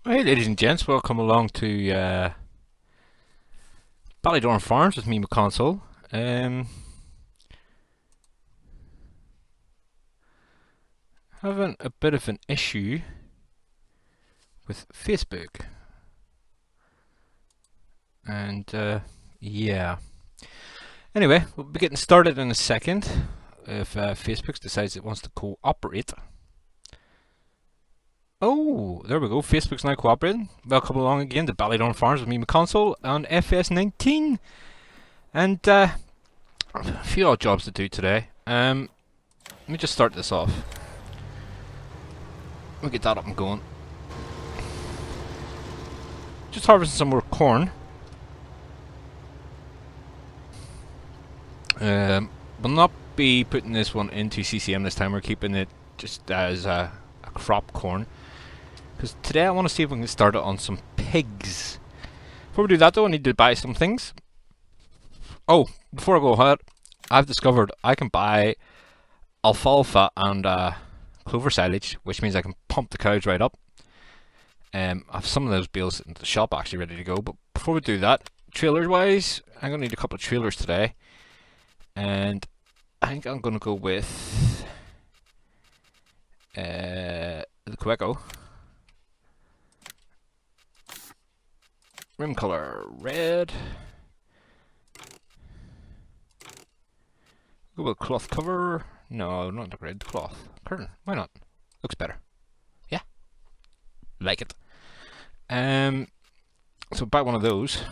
Hey ladies and gents, welcome along to Ballydorn Farms with me, McConsole. Having a bit of an issue with Facebook. And yeah. Anyway, we'll be getting started in a second if Facebook decides it wants to cooperate. Oh, there we go. Facebook's now cooperating. Welcome along again to Ballydorn Farms with me, McConsole, on FS19. And a few odd jobs to do today. Let me just start this off. We'll get that up and going. Just harvesting some more corn. We'll not be putting this one into CCM this time. We're keeping it just as a crop corn. Because today I want to see if we can start it on some pigs. Before we do that though, I need to buy some things. Oh, before I go ahead, I've discovered I can buy alfalfa and clover silage, which means I can pump the cows right up. I have some of those bales in the shop actually ready to go, but before we do that, trailers wise, I'm going to need a couple of trailers today. And I think I'm going to go with the Queco. Rim color red. Go with cloth cover. No, not the red, cloth. Curtain. Why not? Looks better. Yeah. Like it. So buy one of those.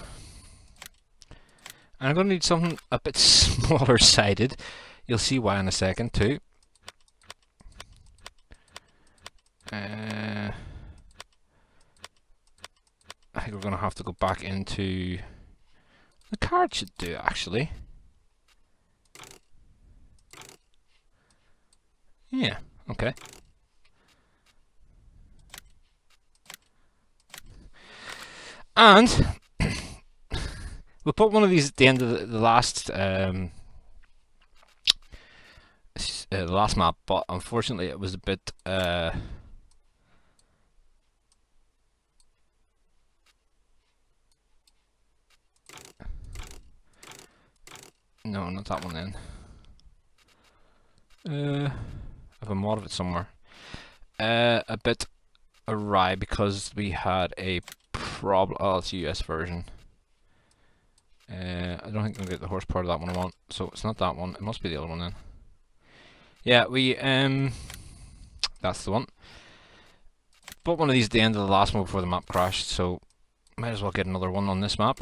And I'm going to need something a bit smaller sided. You'll see why in a second too. I think we're going to have to go back into... The card should do actually. Yeah, okay. And we'll put one of these at the end of the last map, but unfortunately it was a bit no, not that one then. I have a mod of it somewhere. A bit awry because we had a problem. Oh, it's a US version. I don't think I'm gonna get the horsepower of that one I want, so it's not that one. It must be the other one then. Yeah, we that's the one. Bought one of these at the end of the last one before the map crashed, so might as well get another one on this map.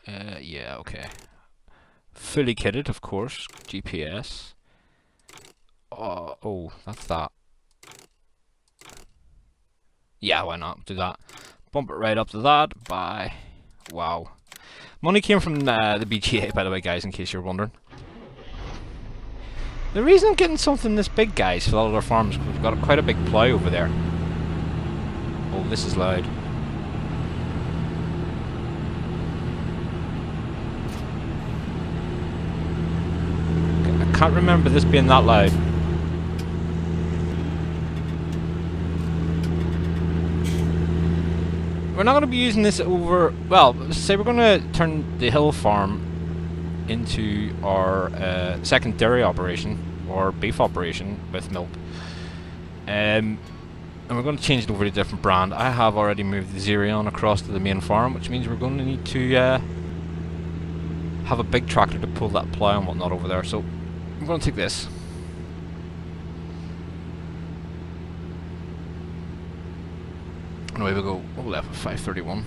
Yeah, okay. Fully kitted, of course. GPS. Oh, that's that. Yeah, why not? Do that. Bump it right up to that. Bye. Wow. Money came from the BGA, by the way, guys, in case you're wondering. The reason I'm getting something this big, guys, for all of our farms, is because we've got quite a big plough over there. Oh, this is loud. I can't remember this being that loud. We're not going to be using this over... Well, say we're going to turn the hill farm into our secondary operation, or beef operation with milk. And we're going to change it over to a different brand. I have already moved the Xerion across to the main farm, which means we're going to need to have a big tractor to pull that plough and whatnot over there. So I'm going to take this. And away we go. We'll left with 531.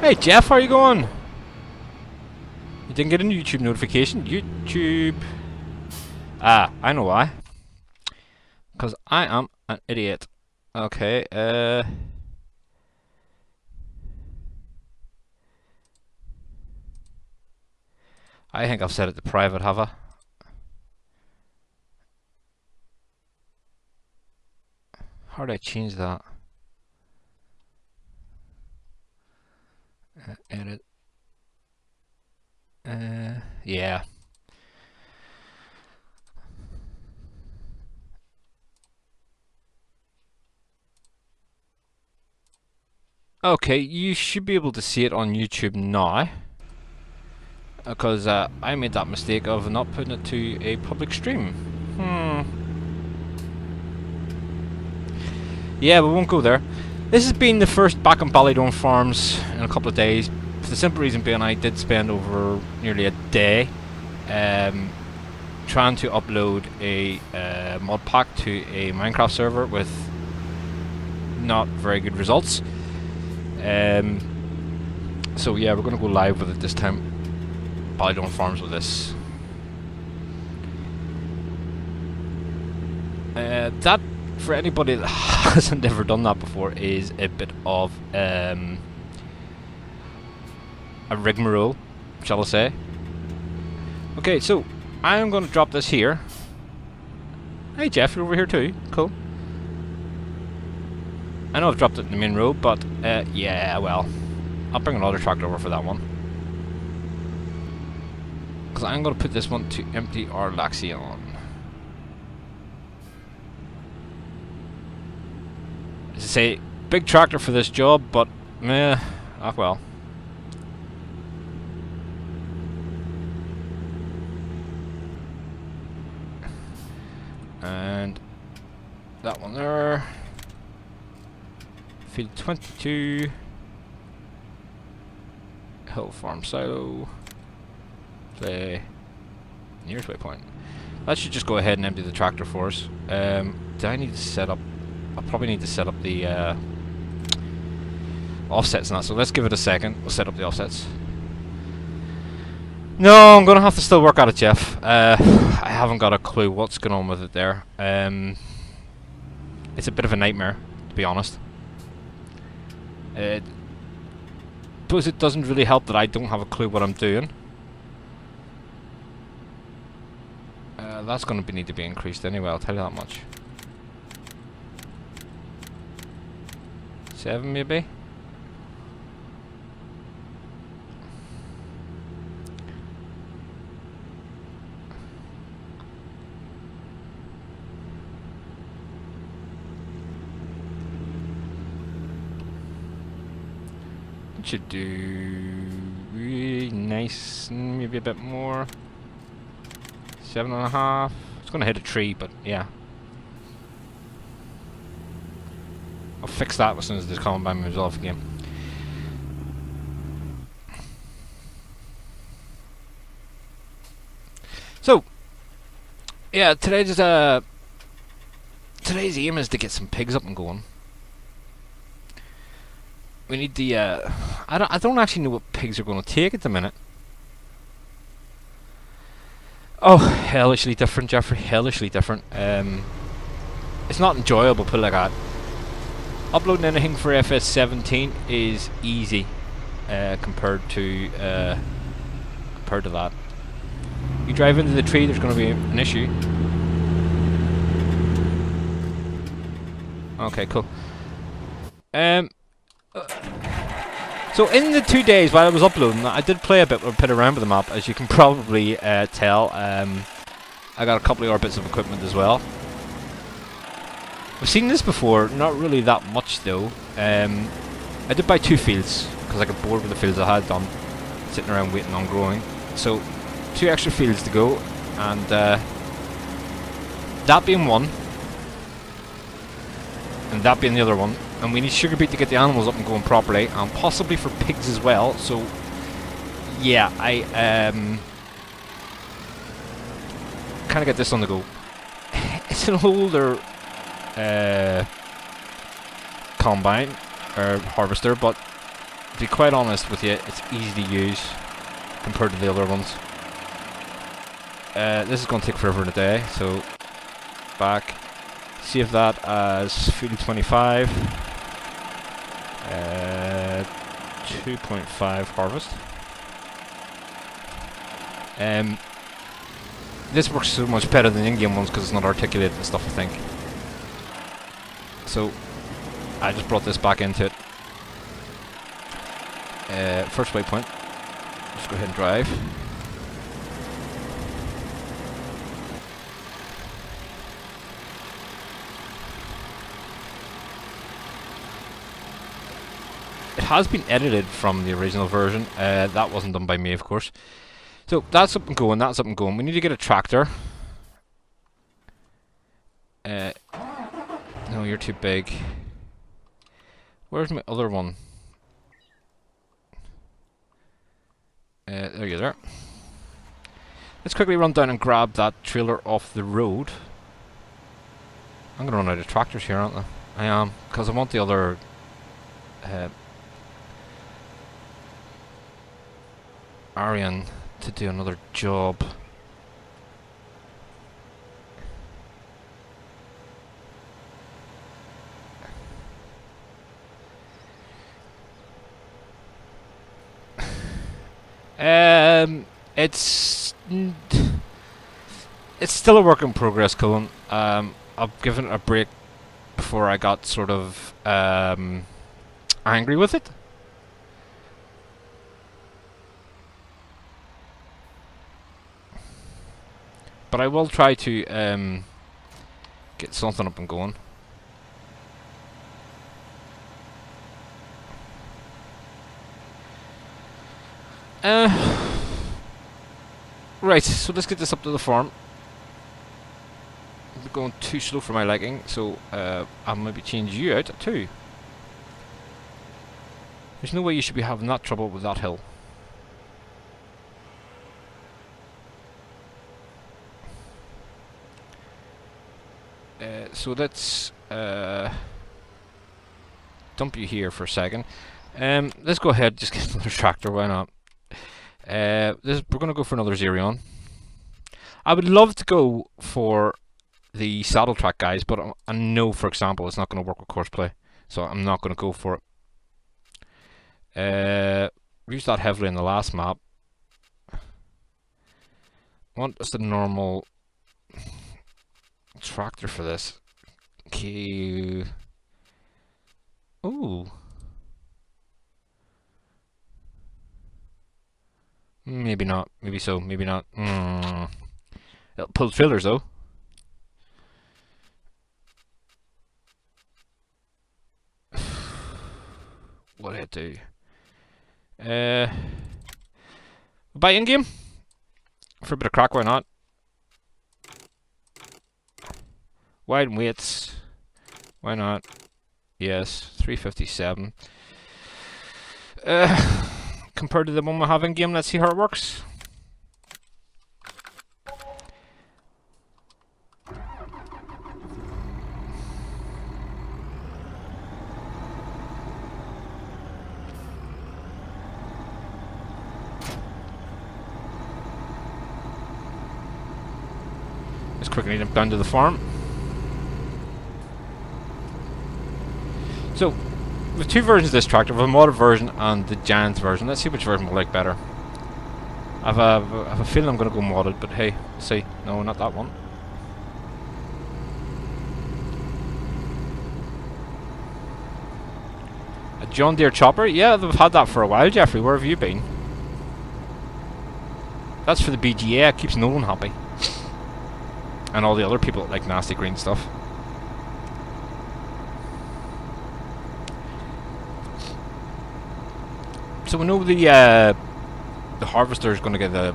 Hey Jeff, how are you going? You didn't get a YouTube notification? YouTube. Ah, I know why. Because I am an idiot. Okay, I think I've set it to private, have I? How do I change that? Edit. Yeah. Okay, you should be able to see it on YouTube now, because I made that mistake of not putting it to a public stream. Yeah, we won't go there. This has been the first back on Ballydorn farms in a couple of days, for the simple reason being I did spend over nearly a day trying to upload a mod pack to a Minecraft server with not very good results. So yeah, we're going to go live with it this time. Ballydorn farms with this. That, for anybody that hasn't ever done that before, is a bit of a rigmarole, shall I say. Okay, so I am going to drop this here. Hey Jeff, you're over here too. Cool. I know I've dropped it in the main road, but yeah, well, I'll bring another tractor over for that one. Because I'm going to put this one to empty our Laxion. As I say, big tractor for this job, but meh, ah well. And that one there. Field 22. Hill Farm Silo. Play nearest waypoint. That should just go ahead and empty the tractor for us. Do I need to set up? I'll probably need to set up the offsets and that, so let's give it a second. We'll set up the offsets. No, I'm gonna have to still work at it, Jeff. I haven't got a clue what's going on with it there. It's a bit of a nightmare, to be honest. Suppose it doesn't really help that I don't have a clue what I'm doing. That's going to need to be increased anyway, I'll tell you that much. 7 maybe? It should do really nice, maybe a bit more. 7.5. It's going to hit a tree, but yeah. I'll fix that as soon as this combine moves off again. So, yeah, today's aim is to get some pigs up and going. We need the I don't actually know what pigs are going to take at the minute. Oh, hellishly different, Jeffrey. Hellishly different. It's not enjoyable, put it like that. Uploading anything for FS19 is easy compared to that. You drive into the tree, there's going to be an issue. Okay, cool. So in the 2 days while I was uploading, I did play a bit around with the map, as you can probably tell. I got a couple of other bits of equipment as well. I've seen this before, not really that much though. I did buy 2 fields, because I got bored with the fields I had done, sitting around waiting on growing. So, 2 extra fields to go, and that being one, and that being the other one. And we need sugar beet to get the animals up and going properly, and possibly for pigs as well. So, yeah, I kind of get this on the go. It's an older combine or harvester, but to be quite honest with you, it's easy to use compared to the other ones. This is going to take forever in a day, so back. Save that as field 25. 2.5 harvest. This works so much better than in-game ones because it's not articulated and stuff, I think. So I just brought this back into it. First waypoint. Just go ahead and drive. has been edited from the original version. That wasn't done by me, of course. So that's up and going, that's up and going. We need to get a tractor. No, you're too big. Where's my other one? There you are. Let's quickly run down and grab that trailer off the road. I'm going to run out of tractors here, aren't I? I am, because I want the other... Arian to do another job. It's still a work in progress, Colin. I've given it a break before I got sort of angry with it. But I will try to get something up and going. Right, so let's get this up to the farm. They're going too slow for my liking, so I'll maybe change you out too. There's no way you should be having that trouble with that hill. So let's dump you here for a second. Let's go ahead, just get another tractor, why not? We're going to go for another Xerion. I would love to go for the saddle track guys, but I know, for example, it's not going to work with courseplay, so I'm not going to go for it. We used that heavily in the last map. I want just a normal tractor for this. Okay. Ooh. Maybe not. Maybe so. Maybe not. It'll pull trailers though. What did I do? Buy in game for a bit of crack. Why not? Wide weights. Why not? Yes, 357. Compared to the one we have in game, let's see how it works. Let's quickly jump down to the farm. So, with two versions of this tractor, with a modded version and the Giants version. Let's see which version we like better. I have a feeling I'm going to go modded, but hey, let's see. No, not that one. A John Deere chopper? Yeah, they've had that for a while, Jeffrey. Where have you been? That's for the BGA. It keeps Nolan happy. And all the other people that like nasty green stuff. So we know the harvester is going to get the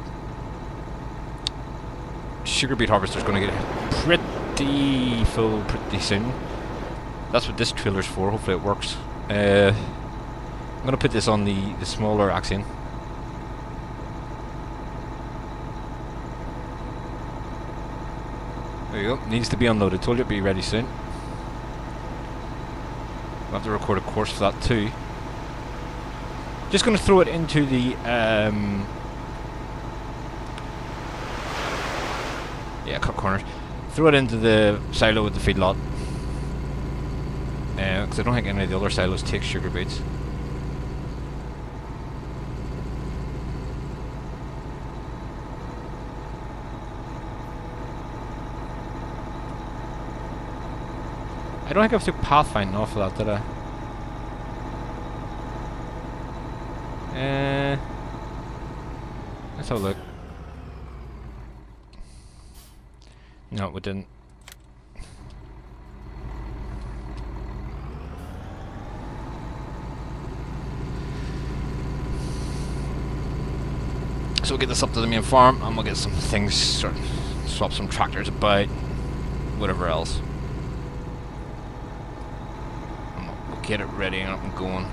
sugar beet harvester is going to get pretty full pretty soon. That's what this trailer's for. Hopefully it works. I'm going to put this on the smaller Axion. There you go. Needs to be unloaded. Told you it'd be ready soon. I'll have to record a course for that too. Just going to throw it into the yeah, cut corners. Throw it into the silo with the feedlot, because I don't think any of the other silos take sugar beets. I don't think I took pathfinding off of that, did I? Let's have a look. No, we didn't. So we'll get this up to the main farm and we'll get some things, sort of swap some tractors about, whatever else. And we'll get it ready and up and going.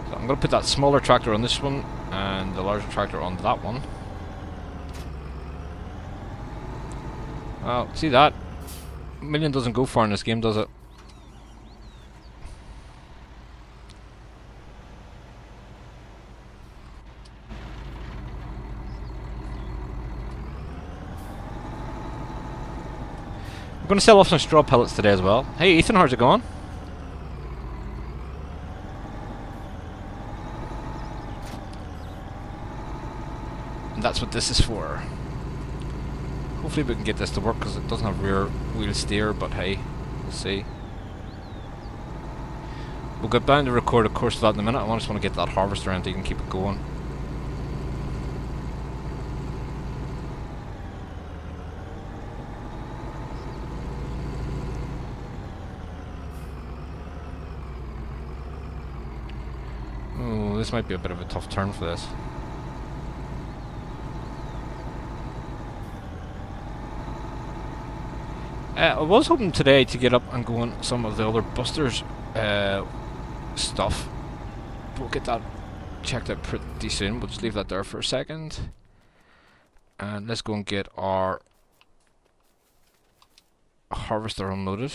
So I'm going to put that smaller tractor on this one and the larger tractor on that one. Well, see that? A million doesn't go far in this game, does it? I'm going to sell off some straw pellets today as well. Hey Ethan, how's it going? And that's what this is for. Hopefully we can get this to work because it doesn't have rear wheel steer, but hey, we'll see. We'll go down to record a course of that in a minute. I just want to get that harvester empty and keep it going. Oh, this might be a bit of a tough turn for this. I was hoping today to get up and go on some of the other busters stuff. We'll get that checked out pretty soon. We'll just leave that there for a second. And let's go and get our harvester unloaded.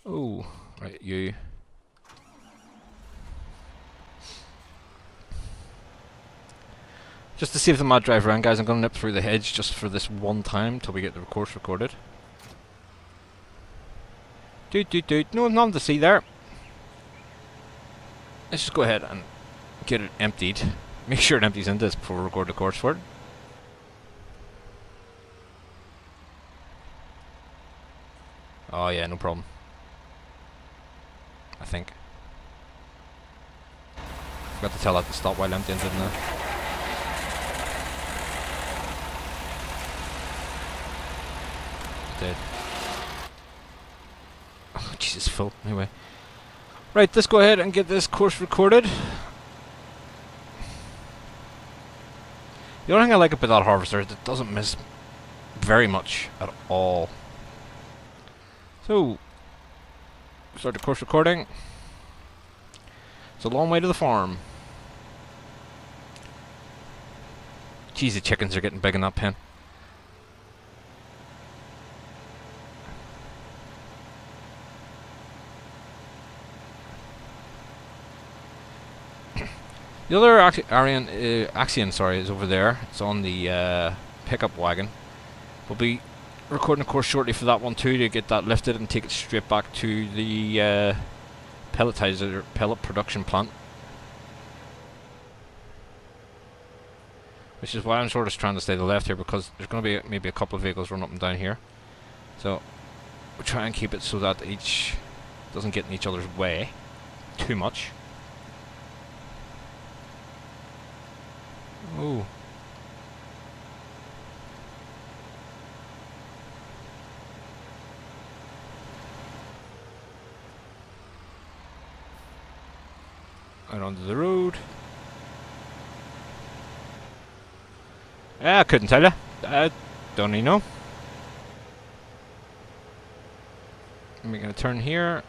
Oh, right, you. Just to save the mad drive around, guys, I'm going to nip through the hedge just for this one time till we get the course recorded. Doot doot doot. No, nothing to see there. Let's just go ahead and get it emptied. Make sure it empties into this before we record the course for it. Oh yeah, no problem. I think. Forgot to tell that to stop while emptying, didn't I? Dead. Oh, Jesus, full. Anyway. Right, let's go ahead and get this course recorded. The only thing I like about that harvester is it doesn't miss very much at all. So, start the course recording. It's a long way to the farm. Jeez, the chickens are getting big in that pen. The other Axion, sorry, is over there. It's on the pickup wagon. We'll be recording a course shortly for that one too, to get that lifted and take it straight back to the pelletizer, pellet production plant. Which is why I'm sort of trying to stay to the left here, because there's going to be maybe a couple of vehicles running up and down here. So we'll try and keep it so that each doesn't get in each other's way too much. Ooh. Out onto the road. I couldn't tell you. I don't even know. I'm making a turn here.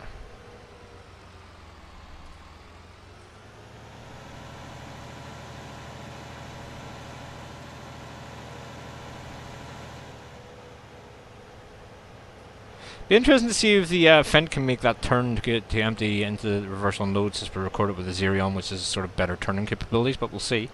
Be interesting to see if the Fent can make that turn to get to empty into the reverse unload, since we recorded with the Xerion, which is sort of better turning capabilities, but we'll see.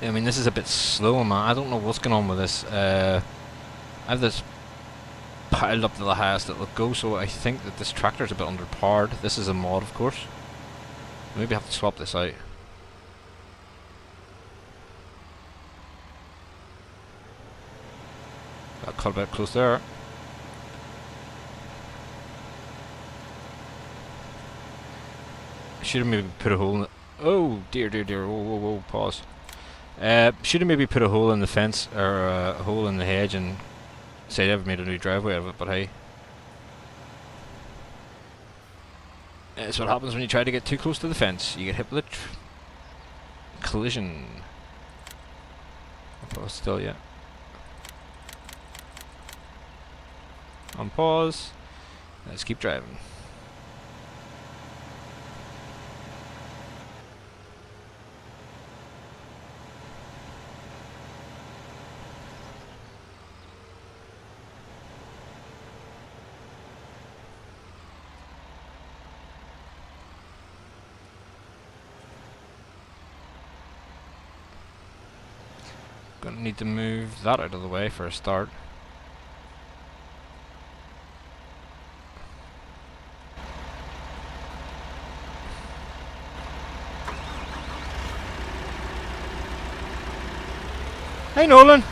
I mean, this is a bit slow, man. I don't know what's going on with this. I have this piled up to the highest it'll go, so I think that this tractor's a bit underpowered. This is a mod, of course. Maybe I have to swap this out. Got cut a bit close there. I should have maybe put a hole in it. Oh, dear, dear, dear. Whoa, whoa, whoa, pause. Should have maybe put a hole in the fence or a hole in the hedge and say they've made a new driveway out of it, but hey. That's what happens when you try to get too close to the fence. You get hit with a collision. Pause still, yeah. On pause. Let's keep driving. Gonna need to move that out of the way for a start. Hey Nolan!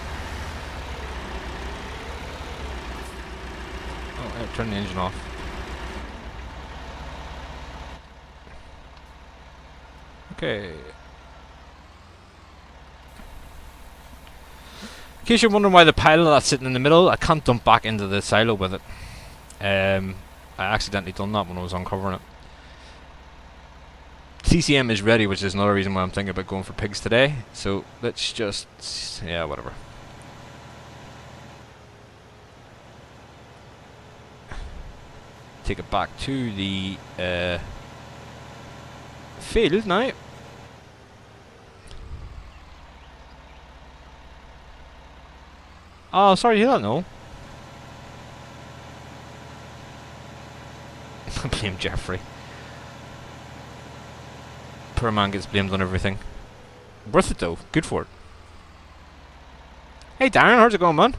Oh, turn the engine off. Okay. In case you're wondering why the pile that's sitting in the middle, I can't dump back into the silo with it. I accidentally done that when I was uncovering it. CCM is ready, which is another reason why I'm thinking about going for pigs today. So let's just, yeah, whatever. Take it back to the field now. Oh, sorry, you don't know. Blame Jeffrey. Poor man gets blamed on everything. Worth it though. Good for it. Hey Darren, how's it going, man?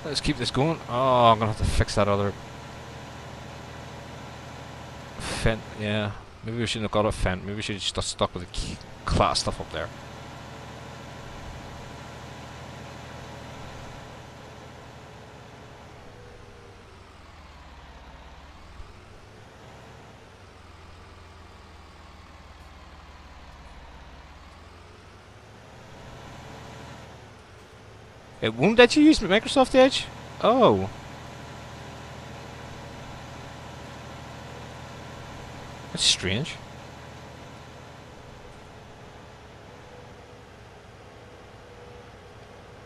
Let's keep this going. Oh, I'm gonna have to fix that other fence. Yeah, maybe we shouldn't have got a fence. Maybe we should have just stuck with the class stuff up there. It won't let you use Microsoft Edge? Oh. That's strange.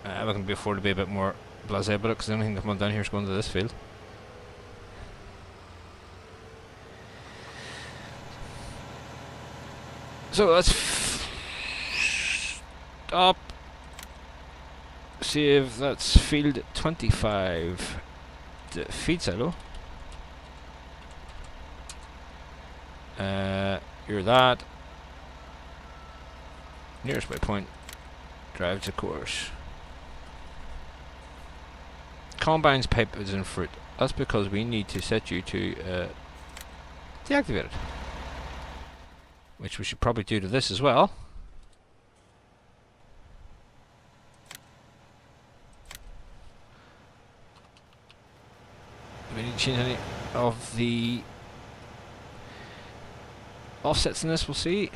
I can afford to be a bit more blasé about it because the only thing coming down here is going to this field. So let's stop. Save, that's field 25. The feed silo. You're that. Nearest waypoint. Drive to course. Combine's pipe is in fruit. That's because we need to set you to deactivate it. Which we should probably do to this as well. Do we need to change any of the offsets in this? We'll see.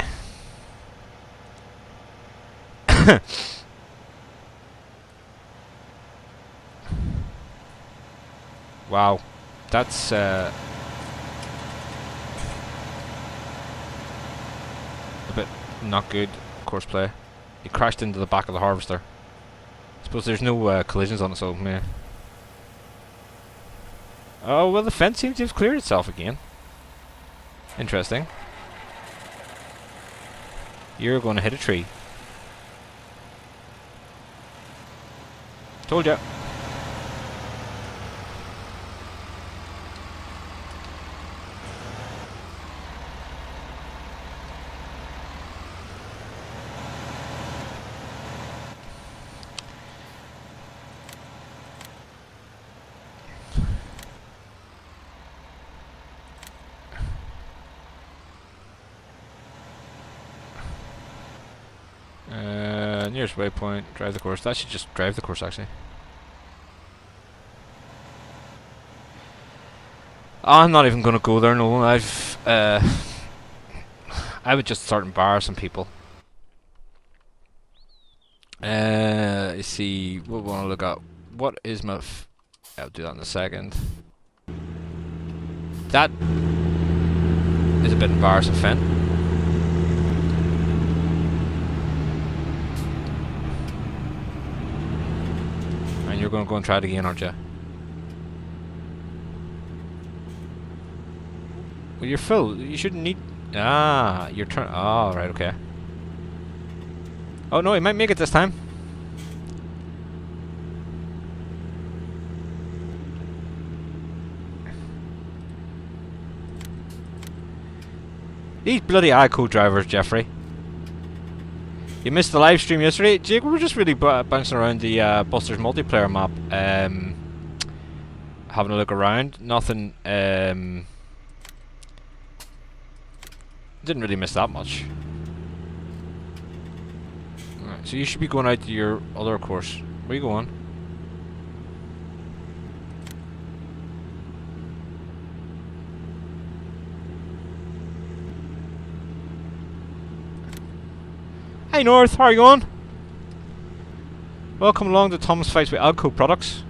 Wow, that's a bit not good course play. He crashed into the back of the harvester. I suppose there's no collisions on it, so meh. Oh well, the fence seems to have cleared itself again. Interesting. You're going to hit a tree. Told ya. Nearest waypoint, drive the course. That should just drive the course actually. I'm not even gonna go there, no. I would just start embarrassing people. You see, what we want to look at. What is my I'll do that in a second. That is a bit embarrassing, Finn. And you're going to go and try it again, aren't you? Well, you're full. You shouldn't need... Ah, your turn... Oh, right, okay. Oh, no, he might make it this time. These bloody iCode drivers, Jeffrey. You missed the live stream yesterday. Jake, we were just really bouncing around the Busters multiplayer map. Having a look around. Nothing... didn't really miss that much. Right, so you should be going out to your other course. Where are you going? Hey North, how are you going? Welcome along to Tom's Fights with Alco Products.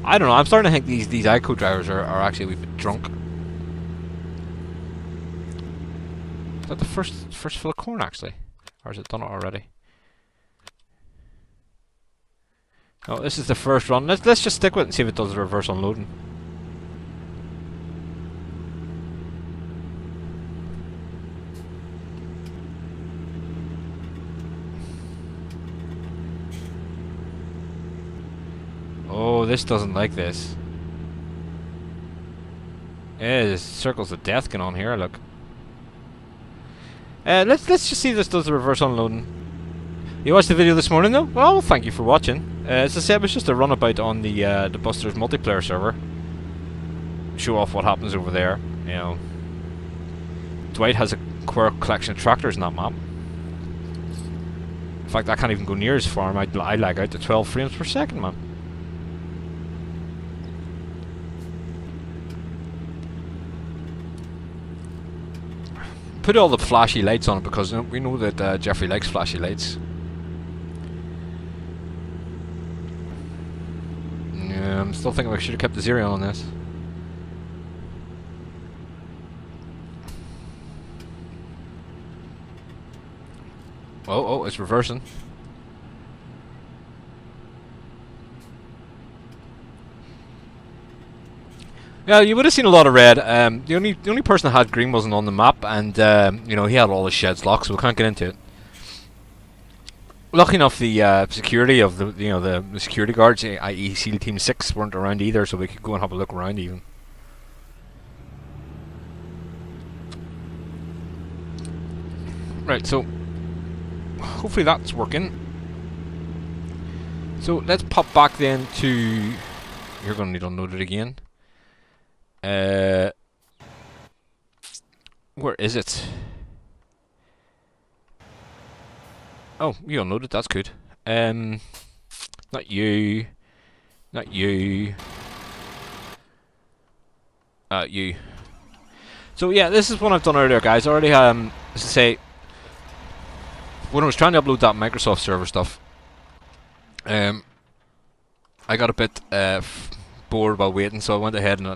I don't know, I'm starting to think these ICO drivers are actually a wee bit drunk. Is that the first fill of corn actually? Or has it done it already? Oh, this is the first run. Let's just stick with it and see if it does the reverse unloading. Oh, this doesn't like this. Yeah, there's circles of death going on here, look. Let's just see if this does the reverse unloading. You watched the video this morning though? Well, thank you for watching. As I said, it was just a runabout on the Busters multiplayer server. Show off what happens over there, you know. Dwight has a quirk collection of tractors in that map. In fact, I can't even go near his farm. I lag out to 12 frames per second, man. Put all the flashy lights on it because we know that Jeffrey likes flashy lights. Yeah, I'm still thinking we should have kept the zero on this. Oh, it's reversing. Yeah, you would have seen a lot of red. The only person that had green wasn't on the map, and you know, he had all his sheds locked, so we can't get into it. Lucky enough, the security of the security guards, i.e. SEAL Team 6, weren't around either, so we could go and have a look around even. Right, so hopefully that's working. So let's pop back then to. You're going to need to unload it again. Where is it? Oh, you unloaded, that's good. Not you. Not you. You. So yeah, this is what I've done earlier, guys. I already, as I say, when I was trying to upload that Microsoft server stuff, I got a bit bored while waiting, so I went ahead and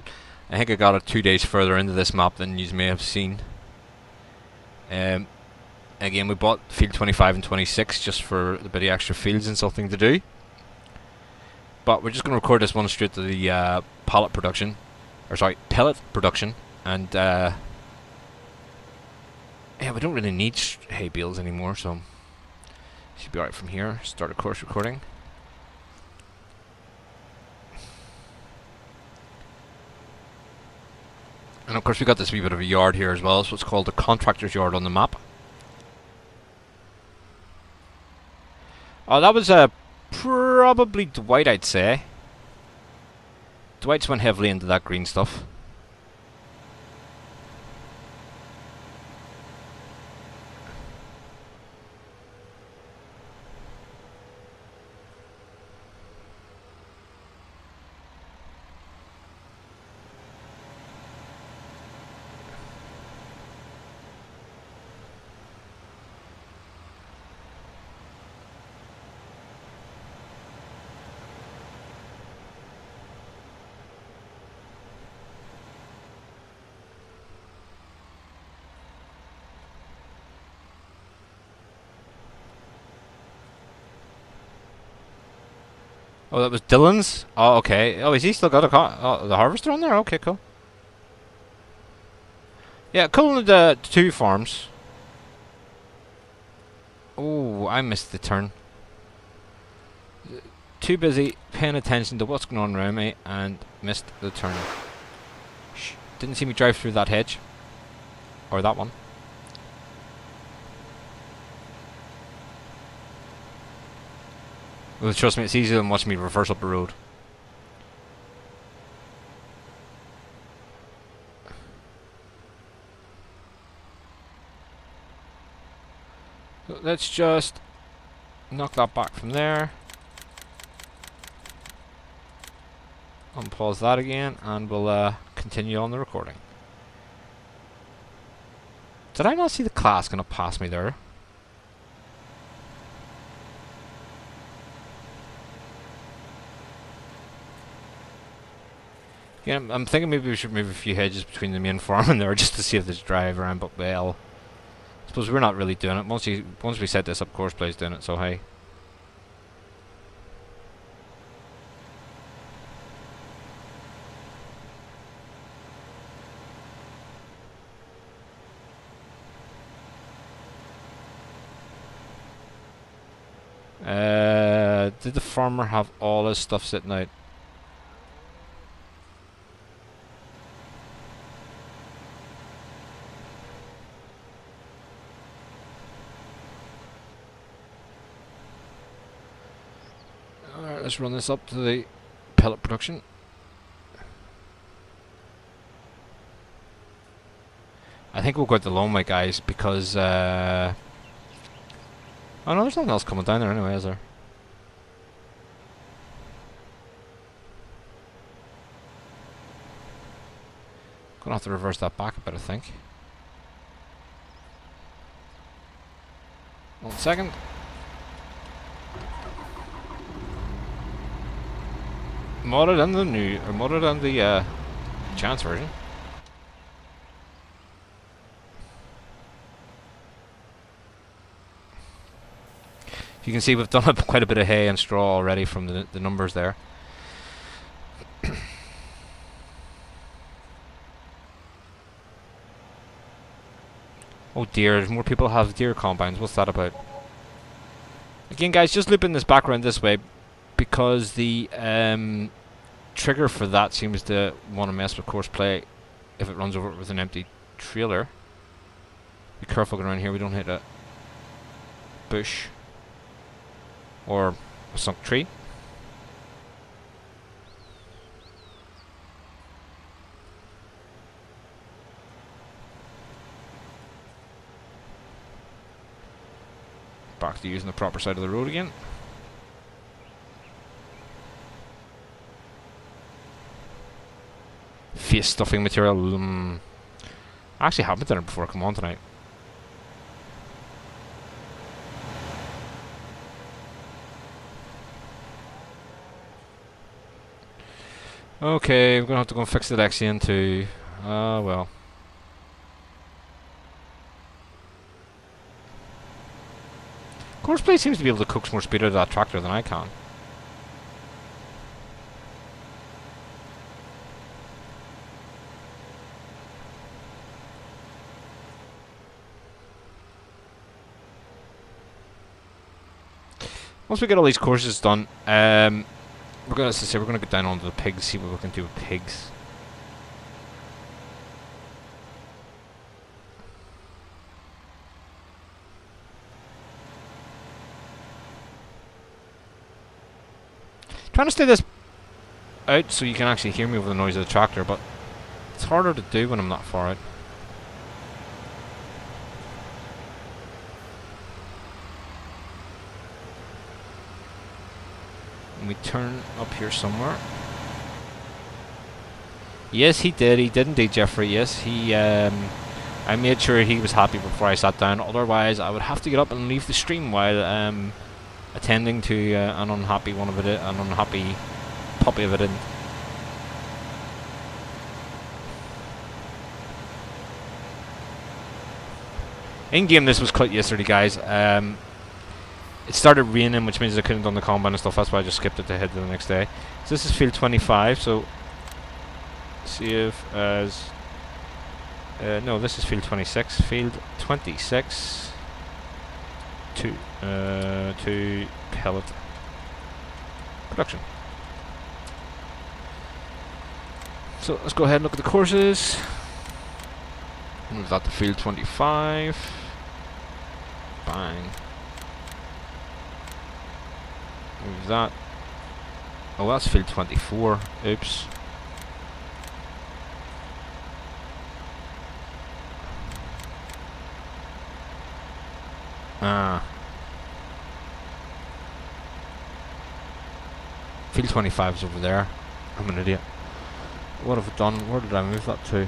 I think I got it 2 days further into this map than you may have seen. Again, we bought field 25 and 26 just for the bit of extra fields and something to do. But we're just going to record this one straight to the pellet production. Or sorry, pellet production. And yeah, we don't really need hay bales anymore, so should be alright from here. Start a course recording. And of course we got this wee bit of a yard here as well, so it's called the contractor's yard on the map. Oh, that was probably Dwight, I'd say. Dwight's went heavily into that green stuff. Oh, that was Dylan's? Oh, okay. Oh, is he still got the harvester on there? Okay, cool. Yeah, cool the two farms. Oh, I missed the turn. Too busy paying attention to what's going on around me and missed the turn. Shh. Didn't see me drive through that hedge. Or that one. Well, trust me, it's easier than watching me reverse up a road. So let's just knock that back from there. Unpause that again, and we'll continue on the recording. Did I not see the class gonna pass me there? Yeah, I'm thinking maybe we should move a few hedges between the main farm and there just to see if there's drive around, but well, I suppose we're not really doing it. Once we set this up, Courseplay doing it, so hey. Did the farmer have all his stuff sitting out? Alright, let's run this up to the pellet production. I think we'll go out the long way, guys, because oh no, there's nothing else coming down there anyway, is there? Gonna have to reverse that back a bit, I think. 1 second. Modded and the new, or modded and the chance version. You can see we've done up quite a bit of hay and straw already from the numbers there. Oh dear, more people have deer combines. What's that about? Again, guys, just looping this back around this way because the trigger for that seems to want to mess with Courseplay if it runs over it with an empty trailer. Be careful going around here, we don't hit a bush or a sunk tree. Back to using the proper side of the road again. Face stuffing material. I actually haven't done it before. Come on tonight. Okay, we're gonna have to go and fix the Lexian too. Well. Courseplay seems to be able to coax more speed out of that tractor than I can. Once we get all these courses done, we're gonna, as I say, we're gonna get down onto the pigs, see what we can do with pigs. Trying to stay this out so you can actually hear me over the noise of the tractor, but it's harder to do when I'm not far out. And we turn up here somewhere. Yes, he did. He did indeed, Jeffrey. Yes, he. I made sure he was happy before I sat down. Otherwise, I would have to get up and leave the stream while attending to an unhappy one of it, an unhappy puppy of it. In game, this was cut yesterday, guys. It started raining, which means I couldn't have done the combine and stuff. That's why I just skipped it to head to the next day. So this is field 25. So save as no, this is field 26. Field 26 to pellet production. So let's go ahead and look at the courses. Move that to field 25. Bang. Move that. Oh, that's field 24. Oops. Field 25 is over there. I'm an idiot. What have I done? Where did I move that to?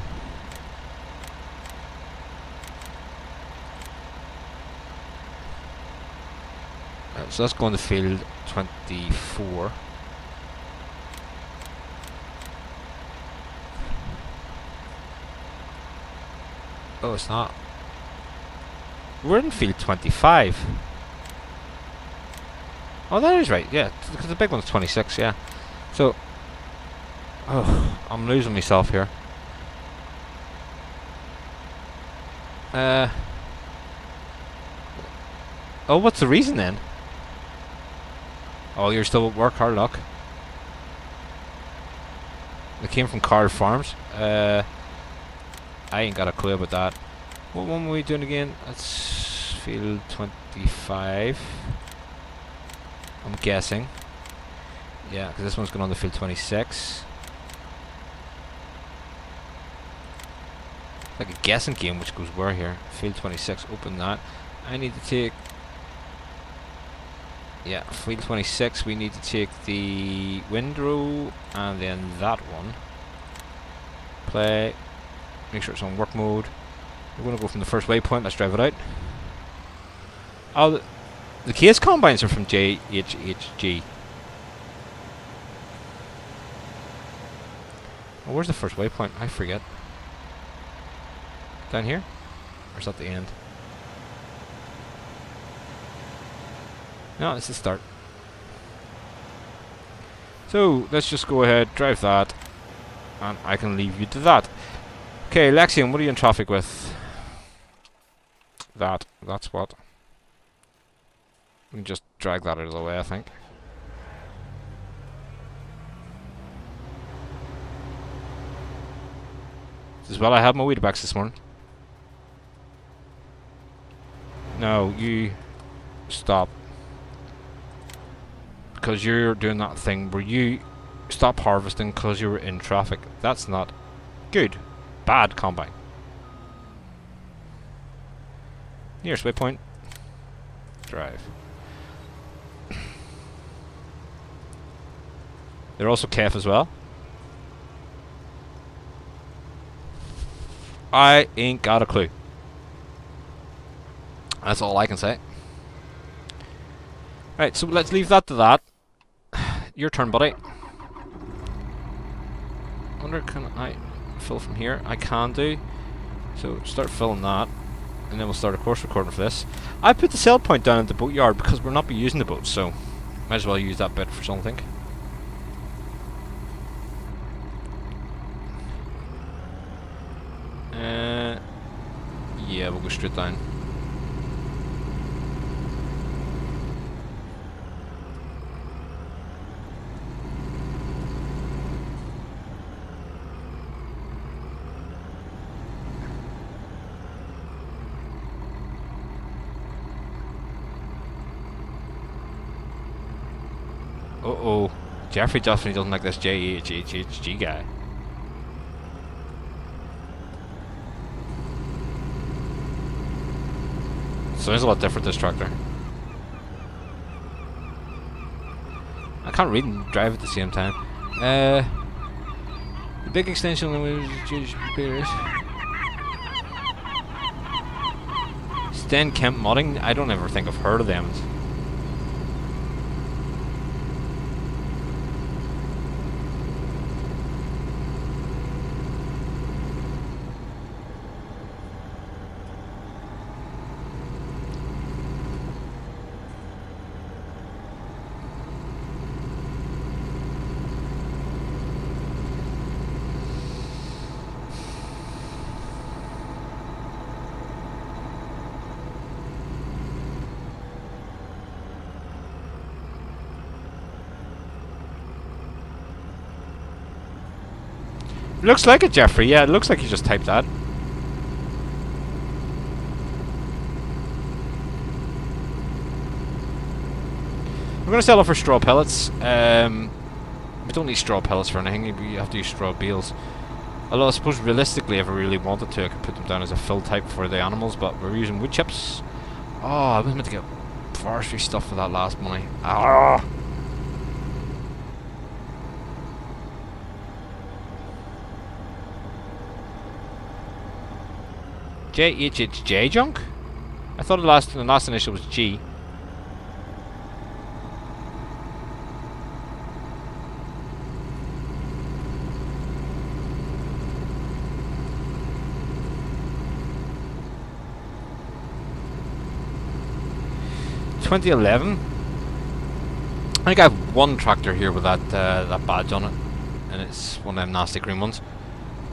So let's go on the field 24. Oh, it's not. We're in field 25. Oh, that is right, yeah. Because the big one's 26, yeah. So, oh, I'm losing myself here. Oh, what's the reason then? Oh, you're still at work, hard luck. They came from Carl Farms. I ain't got a clue about that. What one were we doing again? That's field 25. I'm guessing. Yeah, because this one's going on to field 26. Like a guessing game which goes where here. Field 26, open that. I need to take... Yeah, field 26, we need to take the windrow and then that one. Play. Make sure it's on work mode. We're going to go from the first waypoint. Let's drive it out. Oh, the case combines are from JHHG. Oh, where's the first waypoint? I forget. Down here? Or is that the end? No, it's the start. So, let's just go ahead, drive that, and I can leave you to that. Okay, Lexian, what are you in traffic with? That's what. We can just drag that out of the way, I think. As well, I had my Weetabix this morning. No, you stop. Because you're doing that thing where you stop harvesting because you were in traffic. That's not good. Bad combine. Nearest waypoint. Drive. They're also KF as well. I ain't got a clue. That's all I can say. Right, so let's leave that to that. Your turn, buddy. I wonder, can I fill from here? I can do. So start filling that, and then we'll start a course recording for this. I put the sell point down at the boatyard because we'll not be using the boat, so might as well use that bit for something. Yeah, we'll go straight down. Uh-oh. Jeffrey definitely doesn't like this JHHHG guy. Sounds a lot different, this tractor. I can't read and drive at the same time. The big extension was Stan Kemp modding. I don't ever think I've heard of them. Looks like it, Jeffrey. Yeah, it looks like you just typed that. We're going to sell it for straw pellets. We don't need straw pellets for anything. You have to use straw bales. Although I suppose realistically, if I really wanted to, I could put them down as a fill type for the animals, but we're using wood chips. Oh, I was meant to get forestry stuff for that last money. Ah! JHHJ junk? I thought the last initial was G. $2011. I think I have one tractor here with that badge on it, and it's one of them nasty green ones.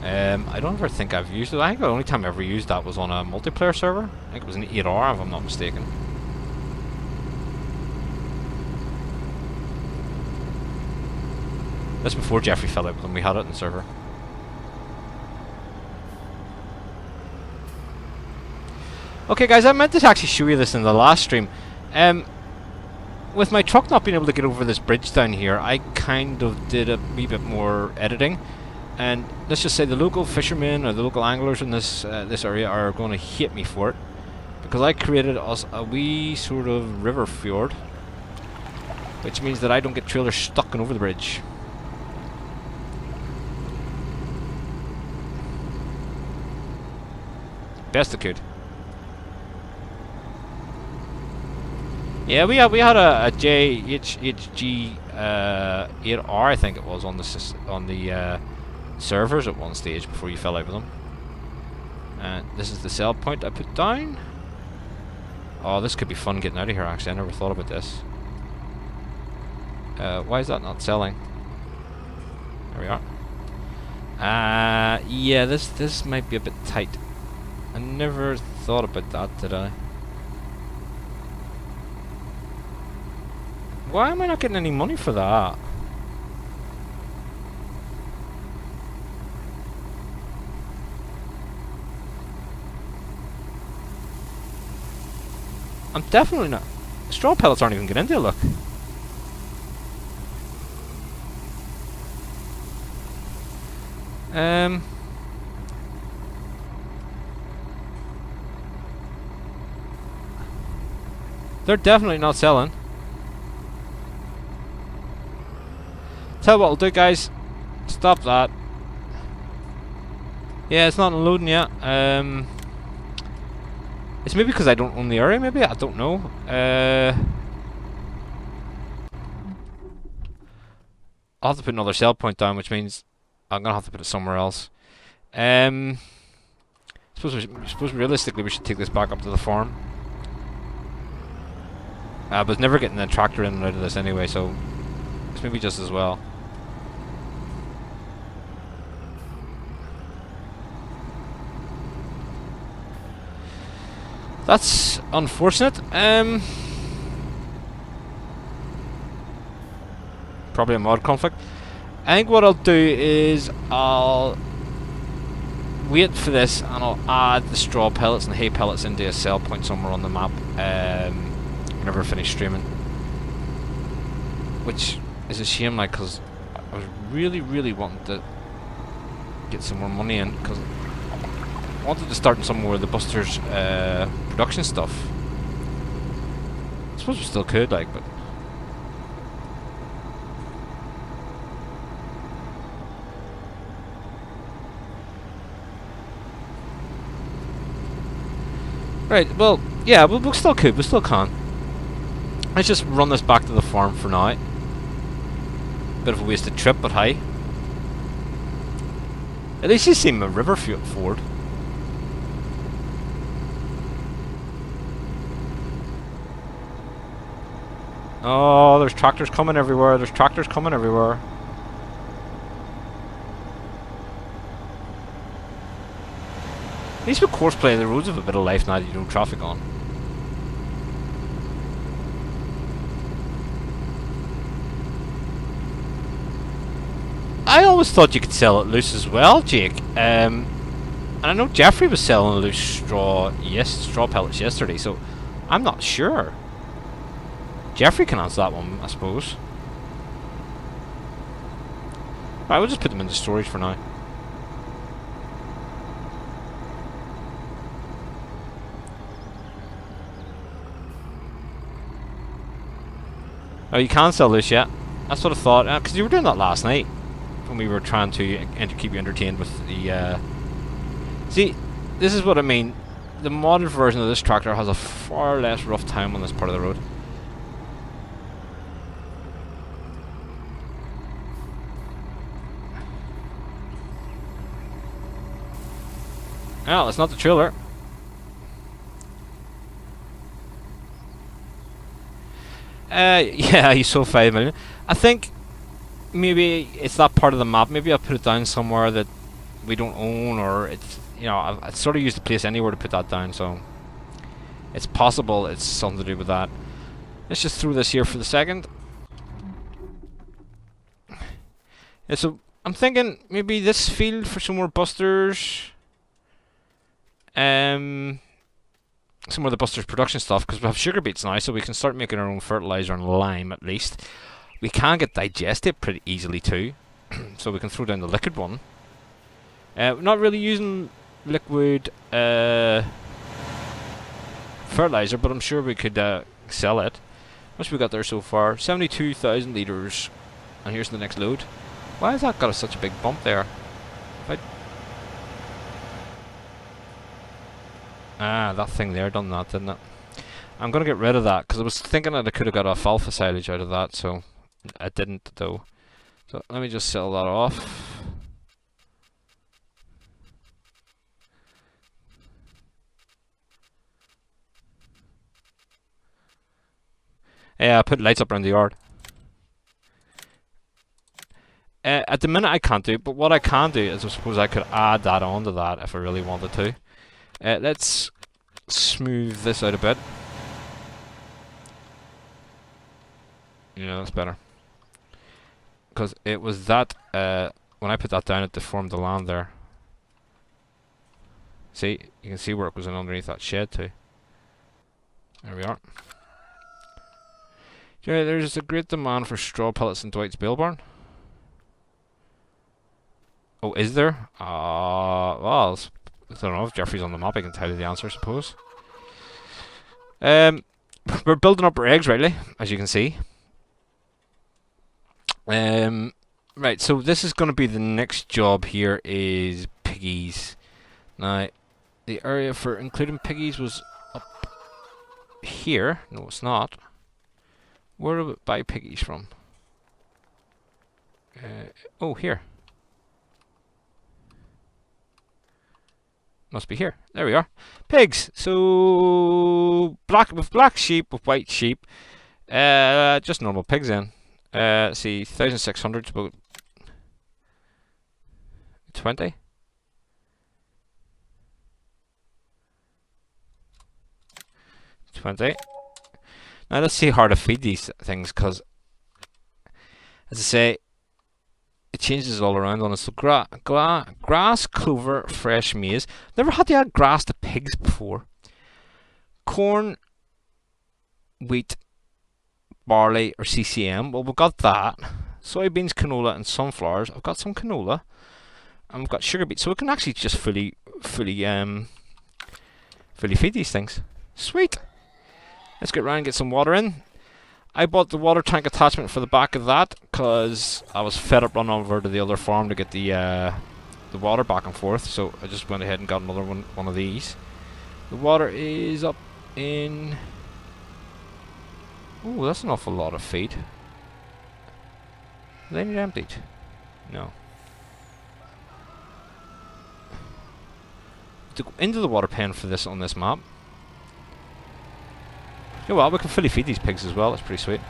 I don't ever think I've used it. I think the only time I ever used that was on a multiplayer server. I think it was an 8R if I'm not mistaken. That's before Jeffrey fell out with them. We had it in the server. Okay guys, I meant to actually show you this in the last stream. With my truck not being able to get over this bridge down here, I kind of did a wee bit more editing. And let's just say the local fishermen or the local anglers in this this area are going to hate me for it, because I created us a wee sort of river fjord, which means that I don't get trailers stuck over the bridge. Best I could. Yeah, we had a JHHG 8R, I think it was, on the servers at one stage before you fell out with them. And this is the sell point I put down. Oh, this could be fun getting out of here, actually. I never thought about this. Why is that not selling? There we are. Yeah, this might be a bit tight. I never thought about that, did I? Why am I not getting any money for that? I'm definitely not. Straw pellets aren't even getting into it, look. They're definitely not selling. Tell you what we'll do, guys. Stop that. Yeah, it's not loading yet. It's maybe because I don't own the area, maybe? I don't know. I'll have to put another sell point down, which means I'm going to have to put it somewhere else. Suppose realistically we should take this back up to the farm. But it's never getting the tractor in and out of this anyway, so it's maybe just as well. That's unfortunate. Probably a mod conflict. I think what I'll do is I'll wait for this and I'll add the straw pellets and hay pellets into a sell point somewhere on the map whenever I finish streaming. Which is a shame, like, because I was really wanting to get some more money in, because I wanted to start in some more of the Busters production stuff. I suppose we still could, like, but... Right, well, yeah, we still could, we still can. Let's just run this back to the farm for now. Bit of a wasted trip, but hey. At least you see my river ford. Oh, there's tractors coming everywhere, there's tractors coming everywhere. At least with courseplay, the roads have a bit of life now that you don't traffic on. I always thought you could sell it loose as well, Jake. And I know Jeffrey was selling loose straw pellets yesterday, so I'm not sure. Jeffrey can answer that one, I suppose. Right, we'll just put them into storage for now. Oh, you can sell loose yet? That's what I thought, because you were doing that last night when we were trying to keep you entertained with the. See, this is what I mean. The modded version of this tractor has a far less rough time on this part of the road. Well, it's not the trailer. Yeah, you sold 5 million. I think maybe it's that part of the map. Maybe I'll put it down somewhere that we don't own, or it's, you know, I've sort of used the place anywhere to put that down, so it's possible it's something to do with that. Let's just throw this here for the second. Yeah, so I'm thinking maybe this field for some more Busters. Some of the Busters production stuff, because we have sugar beets now, so we can start making our own fertilizer and lime at least. We can get digestate pretty easily too, so we can throw down the liquid one. We're not really using liquid fertilizer, but I'm sure we could sell it. What have we got there so far? 72,000 litres. And here's the next load. Why has that got such a big bump there? Ah, that thing there done that, didn't it? I'm going to get rid of that, because I was thinking that I could have got alfalfa silage out of that, so I didn't, though. So let me just sell that off. Yeah, I put lights up around the yard. At the minute I can't do it, but what I can do is I suppose I could add that onto that if I really wanted to. Let's smooth this out a bit. Yeah, that's better. Because it was that, when I put that down, it deformed the land there. See, you can see where it goes in underneath that shed too. There we are. Yeah, there's a great demand for straw pellets in Dwight's bale barn. Oh, is there? Well, I don't know if Jeffrey's on the map. I can tell you the answer, I suppose. We're building up our eggs, rightly, as you can see. Right, so this is going to be the next job here is piggies. Now, the area for including piggies was up here. No, it's not. Where do we buy piggies from? Oh, here. Must be here. There we are. Pigs. So with black sheep, with white sheep. Just normal pigs then. See, 1,600 is about 20. Now let's see how to feed these things, because as I say, it changes all around on us. So grass, clover, fresh maize. Never had to add grass to pigs before. Corn, wheat, barley or CCM. Well, we've got that. Soybeans, canola, and sunflowers. I've got some canola, and we've got sugar beets. So we can actually just fully feed these things. Sweet. Let's get around and get some water in. I bought the water tank attachment for the back of that because I was fed up running over to the other farm to get the water back and forth. So I just went ahead and got another one of these. The water is up in. Oh, that's an awful lot of feed. They need emptied. No. To go into the water pen for this on this map. Yeah, well, we can fully feed these pigs as well. That's pretty sweet.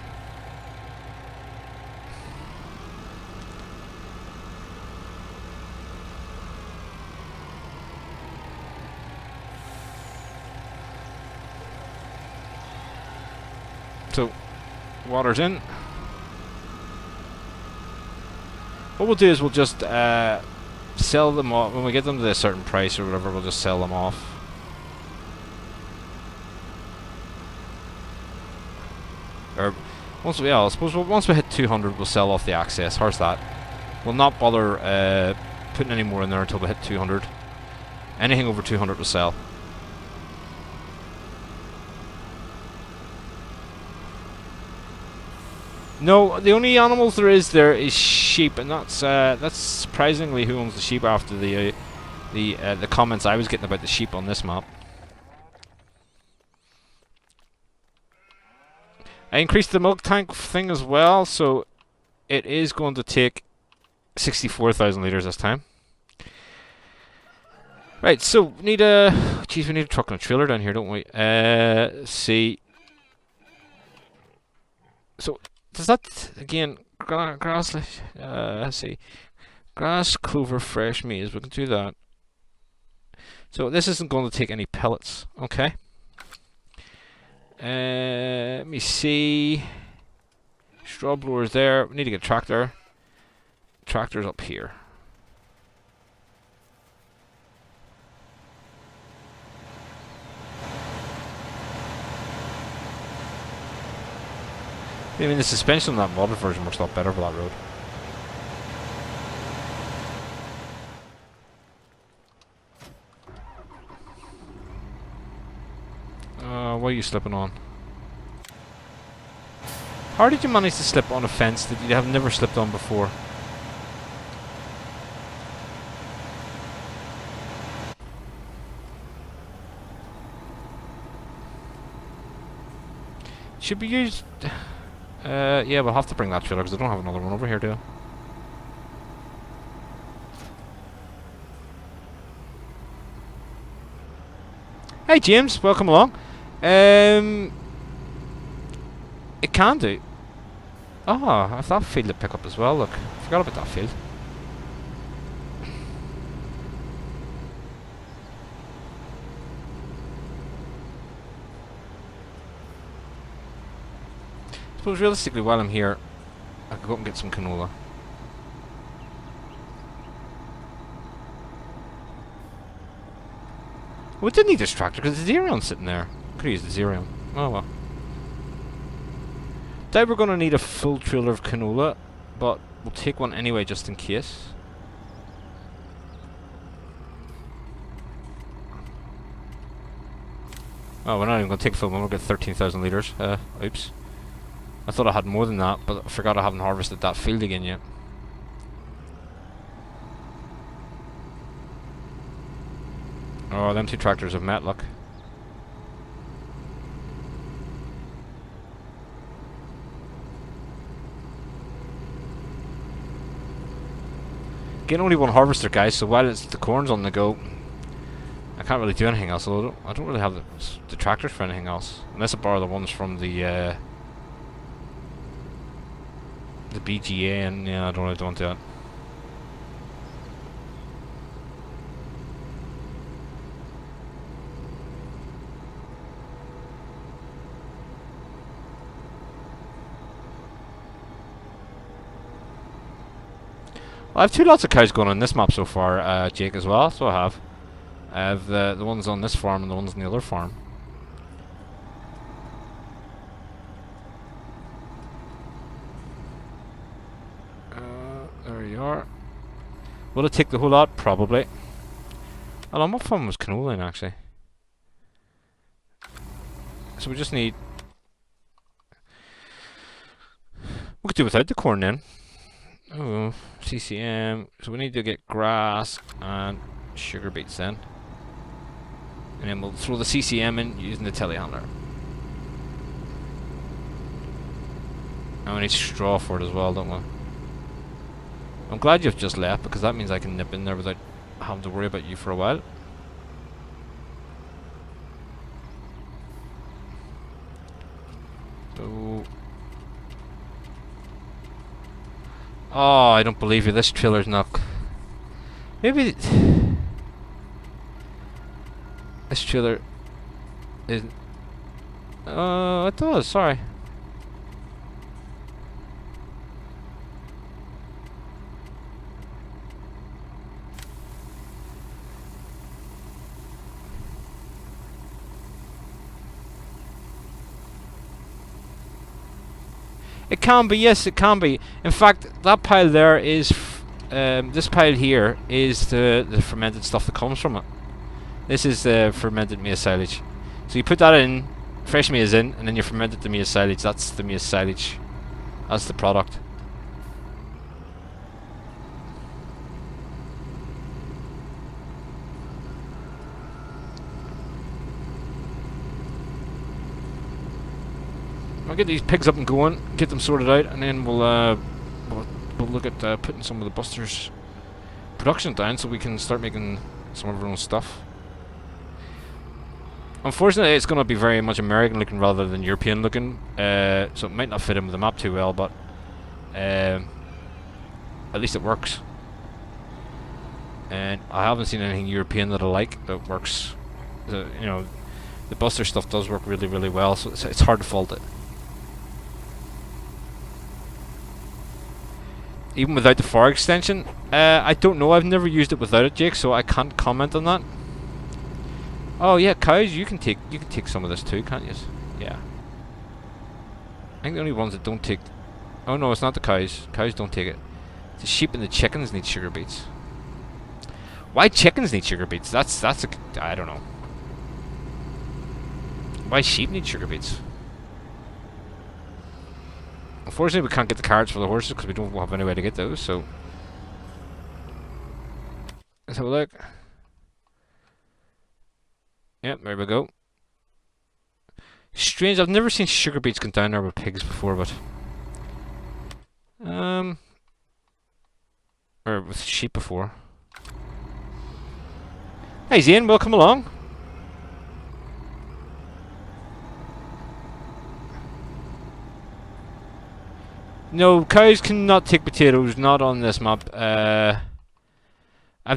So, water's in. What we'll do is we'll just sell them off when we get them to a certain price or whatever. We'll just sell them off. Or I suppose once we hit 200, we'll sell off the access. How's that? We'll not bother putting any more in there until we hit 200. Anything over 200 we'll sell. No, the only animals there is sheep, and that's surprisingly who owns the sheep after the comments I was getting about the sheep on this map. I increased the milk tank thing as well, so it is going to take 64,000 litres this time. Right, so we need a truck and a trailer down here, don't we? Let's see. So does that again? Grass. Let's see. Grass, clover, fresh maize. We can do that. So this isn't going to take any pellets. Okay. Let me see. Straw blowers there. We need to get a tractor. Tractor's up here. I mean, the suspension on that modded version works a lot better for that road. What are you slipping on? How did you manage to slip on a fence that you have never slipped on before? Should be used. Yeah, we'll have to bring that trailer because I don't have another one over here, do I? Hey James, welcome along. It can do. Oh, if that field to pick up as well. Look, I forgot about that field. I suppose realistically, while I'm here, I could go up and get some canola. We didn't need this tractor because the Xerion sitting there. Could have used the Xerion. Oh well. Doubt we're going to need a full trailer of canola, but we'll take one anyway just in case. Oh, we're not even going to take full one. We'll get 13,000 litres. Oops. I thought I had more than that, but I forgot I haven't harvested that field again yet. Oh, them two tractors have met, look. Getting only one harvester, guys, so while the corn's on the go, I can't really do anything else. Although I don't really have the tractors for anything else, unless I borrow the ones from the BGA, and yeah, I don't really want that. I have two lots of cows going on this map so far, Jake, as well. So I have the ones on this farm and the ones on the other farm. Will it take the whole lot? Probably. Oh, what fun was canola actually? So we just need... We could do without the corn then. Oh, CCM. So we need to get grass and sugar beets then. And then we'll throw the CCM in using the telehandler. And we need straw for it as well, don't we? I'm glad you've just left, because that means I can nip in there without having to worry about you for a while. So... Oh, I don't believe you. This trailer's not... Maybe... This trailer... is... it does, sorry. It can be, yes, it can be. In fact, that pile there is... this pile here is the fermented stuff that comes from it. This is the fermented maize silage. So you put that in, fresh maize in, and then you ferment it to maize silage. That's the maize silage. That's the product. I'll get these pigs up and going, get them sorted out, and then we'll look at putting some of the busters production down so we can start making some of our own stuff. Unfortunately, it's going to be very much American looking rather than European looking, so it might not fit in with the map too well, but at least it works. And I haven't seen anything European that I like that works. You know, the buster stuff does work really, really well, so it's hard to fault it. Even without the far extension, I don't know. I've never used it without it, Jake, so I can't comment on that. Oh yeah, cows. You can take some of this too, can't you? Yeah. I think the only ones that don't take. Oh no, it's not the cows. Cows don't take it. The sheep and the chickens need sugar beets. Why chickens need sugar beets? That's a. I don't know. Why sheep need sugar beets? Unfortunately, we can't get the carrots for the horses because we don't have any way to get those, so... Let's have a look. Yep, there we go. Strange, I've never seen sugar beets come down there with pigs before, but... Or with sheep before. Hey Zane, welcome along. No, cows cannot take potatoes, not on this map. I've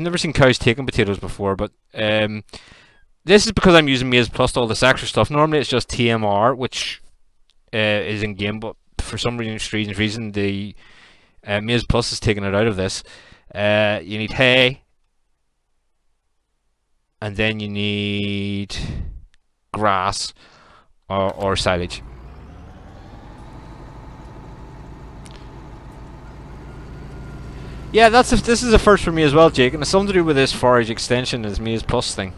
never seen cows taking potatoes before, but this is because I'm using Maize Plus, all this extra stuff. Normally it's just TMR, which is in game, but for some strange reason the Maize Plus is taking it out of this. You need hay, and then you need grass or silage. Yeah, this is a first for me as well, Jake, and it's something to do with this forage extension, this Maize Plus thing.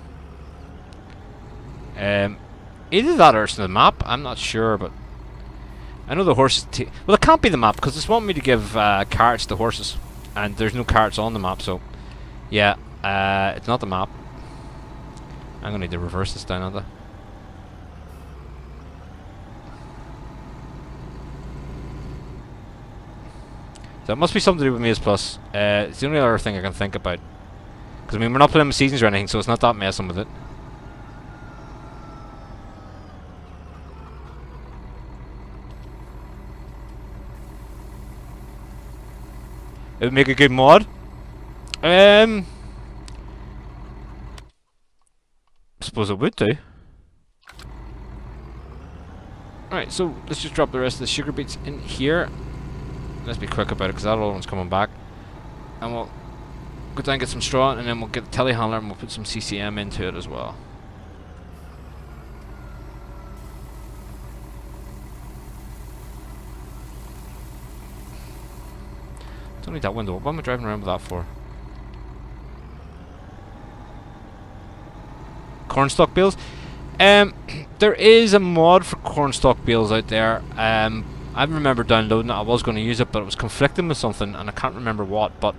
Either that or it's the map, I'm not sure, but I know the horses. Well, it can't be the map because it's wanting me to give carrots to horses, and there's no carrots on the map, so yeah, it's not the map. I'm gonna need to reverse this down, aren't I? So it must be something to do with Maize Plus. It's the only other thing I can think about. Because I mean, we're not playing with seasons or anything, so it's not that messing with it. It would make a good mod. I suppose it would do. Alright, so let's just drop the rest of the sugar beets in here. Let's be quick about it because that other one's coming back. And we'll go down and get some straw, and then we'll get the telehandler and we'll put some CCM into it as well. Don't need that window. What am I driving around with that for? cornstalk bales. There is a mod for cornstalk bales out there. I remember downloading it. I was going to use it, but it was conflicting with something, and I can't remember what. But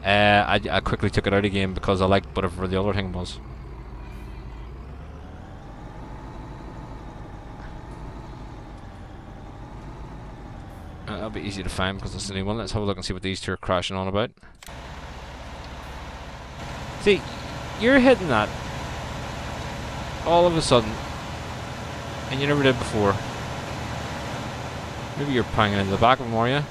I quickly took it out of the game because I liked whatever the other thing was. That'll be easy to find because it's a new one. Let's have a look and see what these two are crashing on about. See, you're hitting that all of a sudden, and you never did before. Maybe you're banging in the back of them, are you?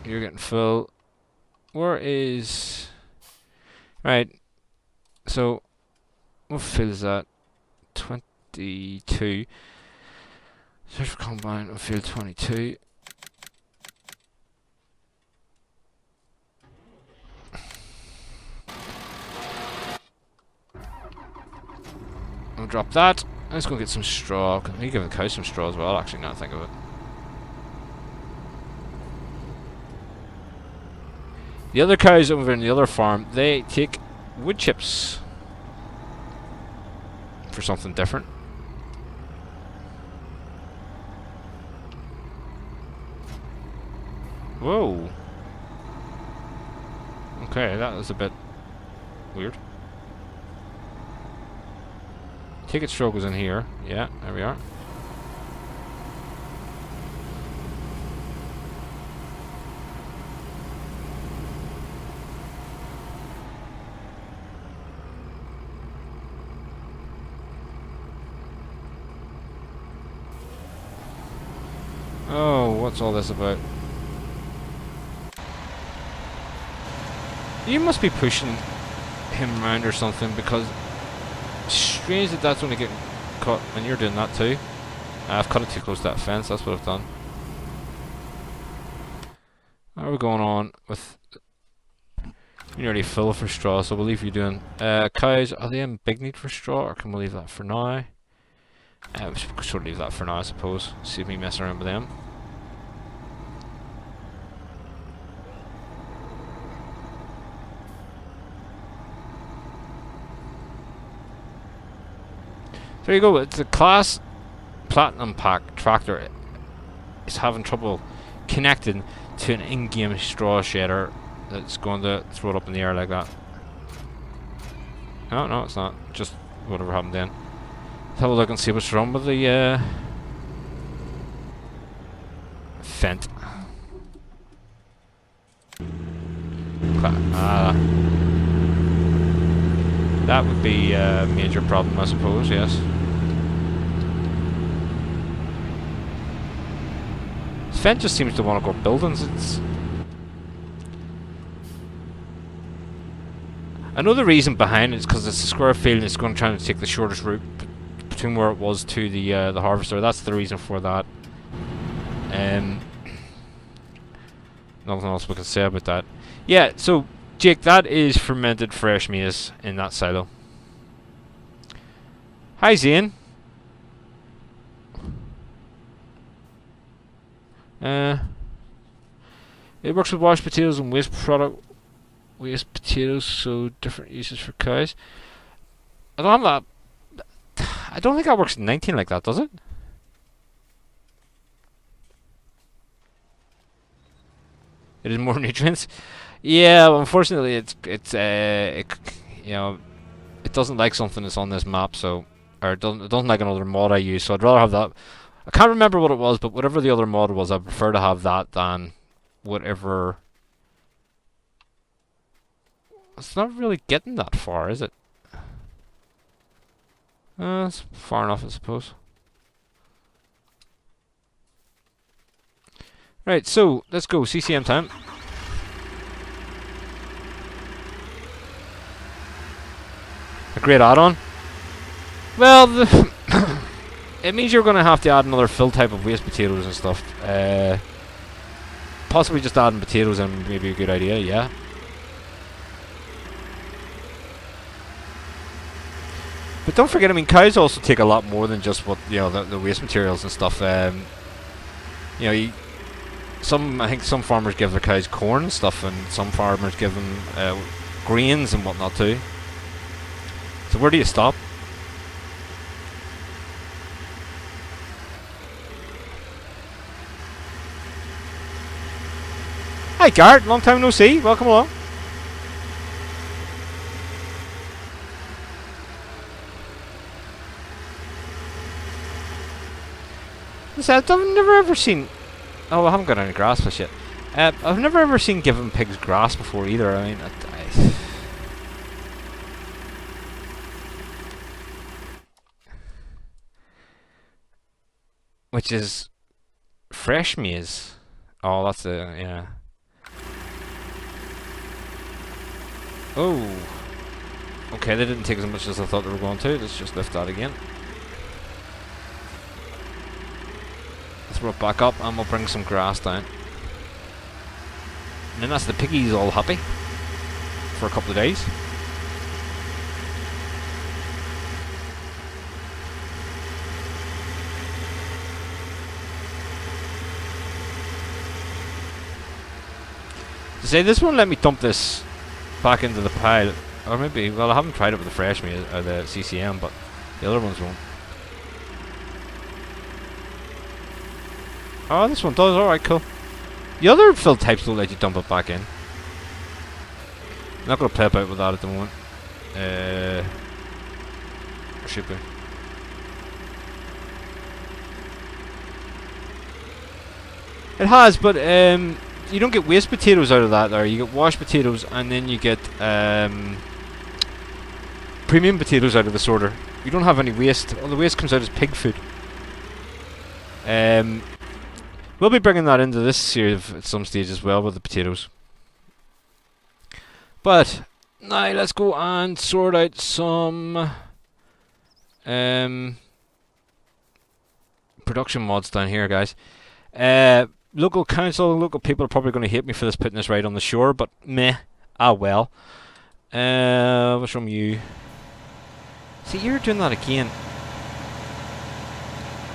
You're getting full. Where is... Right. So, what fill is that? 22. Search for combine on field 22. I'll drop that. Let's go get some straw. Can we give the cow some straw as well? Actually, now I think of it. The other cows over in the other farm, they take wood chips for something different. Whoa. Okay, that was a bit weird. Ticket straw goes in here. Yeah, there we are. Oh, what's all this about? You must be pushing him around or something, because it's strange that that's only getting cut and you're doing that too. I've cut it too close to that fence, that's what I've done. How are we going on with... You're nearly full for straw, so we'll leave you doing... cows, are they in big need for straw, or can we leave that for now? We should sort of leave that for now, I suppose. See me messing around with them. There you go, it's a class platinum pack tractor. It's having trouble connecting to an in-game straw shedder that's going to throw it up in the air like that. No, it's not. Just whatever happened then. Let's have a look and see what's wrong with the fent. That would be a major problem, I suppose, yes. Fent just seems to want to go up buildings. I know the reason behind it is because it's a square field and it's going to try to take the shortest route between where it was to the harvester. That's the reason for that. Nothing else we can say about that. Yeah, so Jake, that is fermented fresh maize in that silo. Hi Zane. It works with washed potatoes and waste potatoes, so different uses for cows. I don't have that. I don't think that works in 19 like that, does it? It is more nutrients. Yeah, well, unfortunately, you know, it doesn't like something that's on this map, so it doesn't like another mod I use. So I'd rather have that. I can't remember what it was, but whatever the other mod was, I prefer to have that than whatever. It's not really getting that far, is it? It's far enough, I suppose. Right, so let's go CCM time. A great add-on. Well, it means you're going to have to add another fill type of waste potatoes and stuff. Possibly just adding potatoes in may be a good idea, yeah. But don't forget, I mean, cows also take a lot more than just what, you know, the waste materials and stuff. You know, I think some farmers give their cows corn and stuff, and some farmers give them grains and whatnot too. So where do you stop? Hi Garrett, long time no see, welcome along. I've never ever seen... Oh, I haven't got any grass for shit. I've never ever seen giving pigs grass before either. I mean, which is fresh maize. Oh, that's a... yeah. Oh. Okay, they didn't take as much as I thought they were going to. Let's just lift that again. Let's throw it back up and we'll bring some grass down. And then that's the piggies all happy for a couple of days. To say, this won't let me dump this back into the pile. Or maybe, well, I haven't tried it with the fresh meat or the CCM, but the other ones won't. Oh, this one does, alright, cool. The other fill types don't let you dump it back in. I'm not going to play about with that at the moment. Or should we? It has, but you don't get waste potatoes out of that there. You get washed potatoes, and then you get premium potatoes out of the sorter. You don't have any waste. All the waste comes out as pig food. We'll be bringing that into this series at some stage as well with the potatoes. But now let's go and sort out some production mods down here, guys. Local council, local people are probably going to hate me for this, putting this right on the shore, but meh. Ah well. What's from you? See, you're doing that again.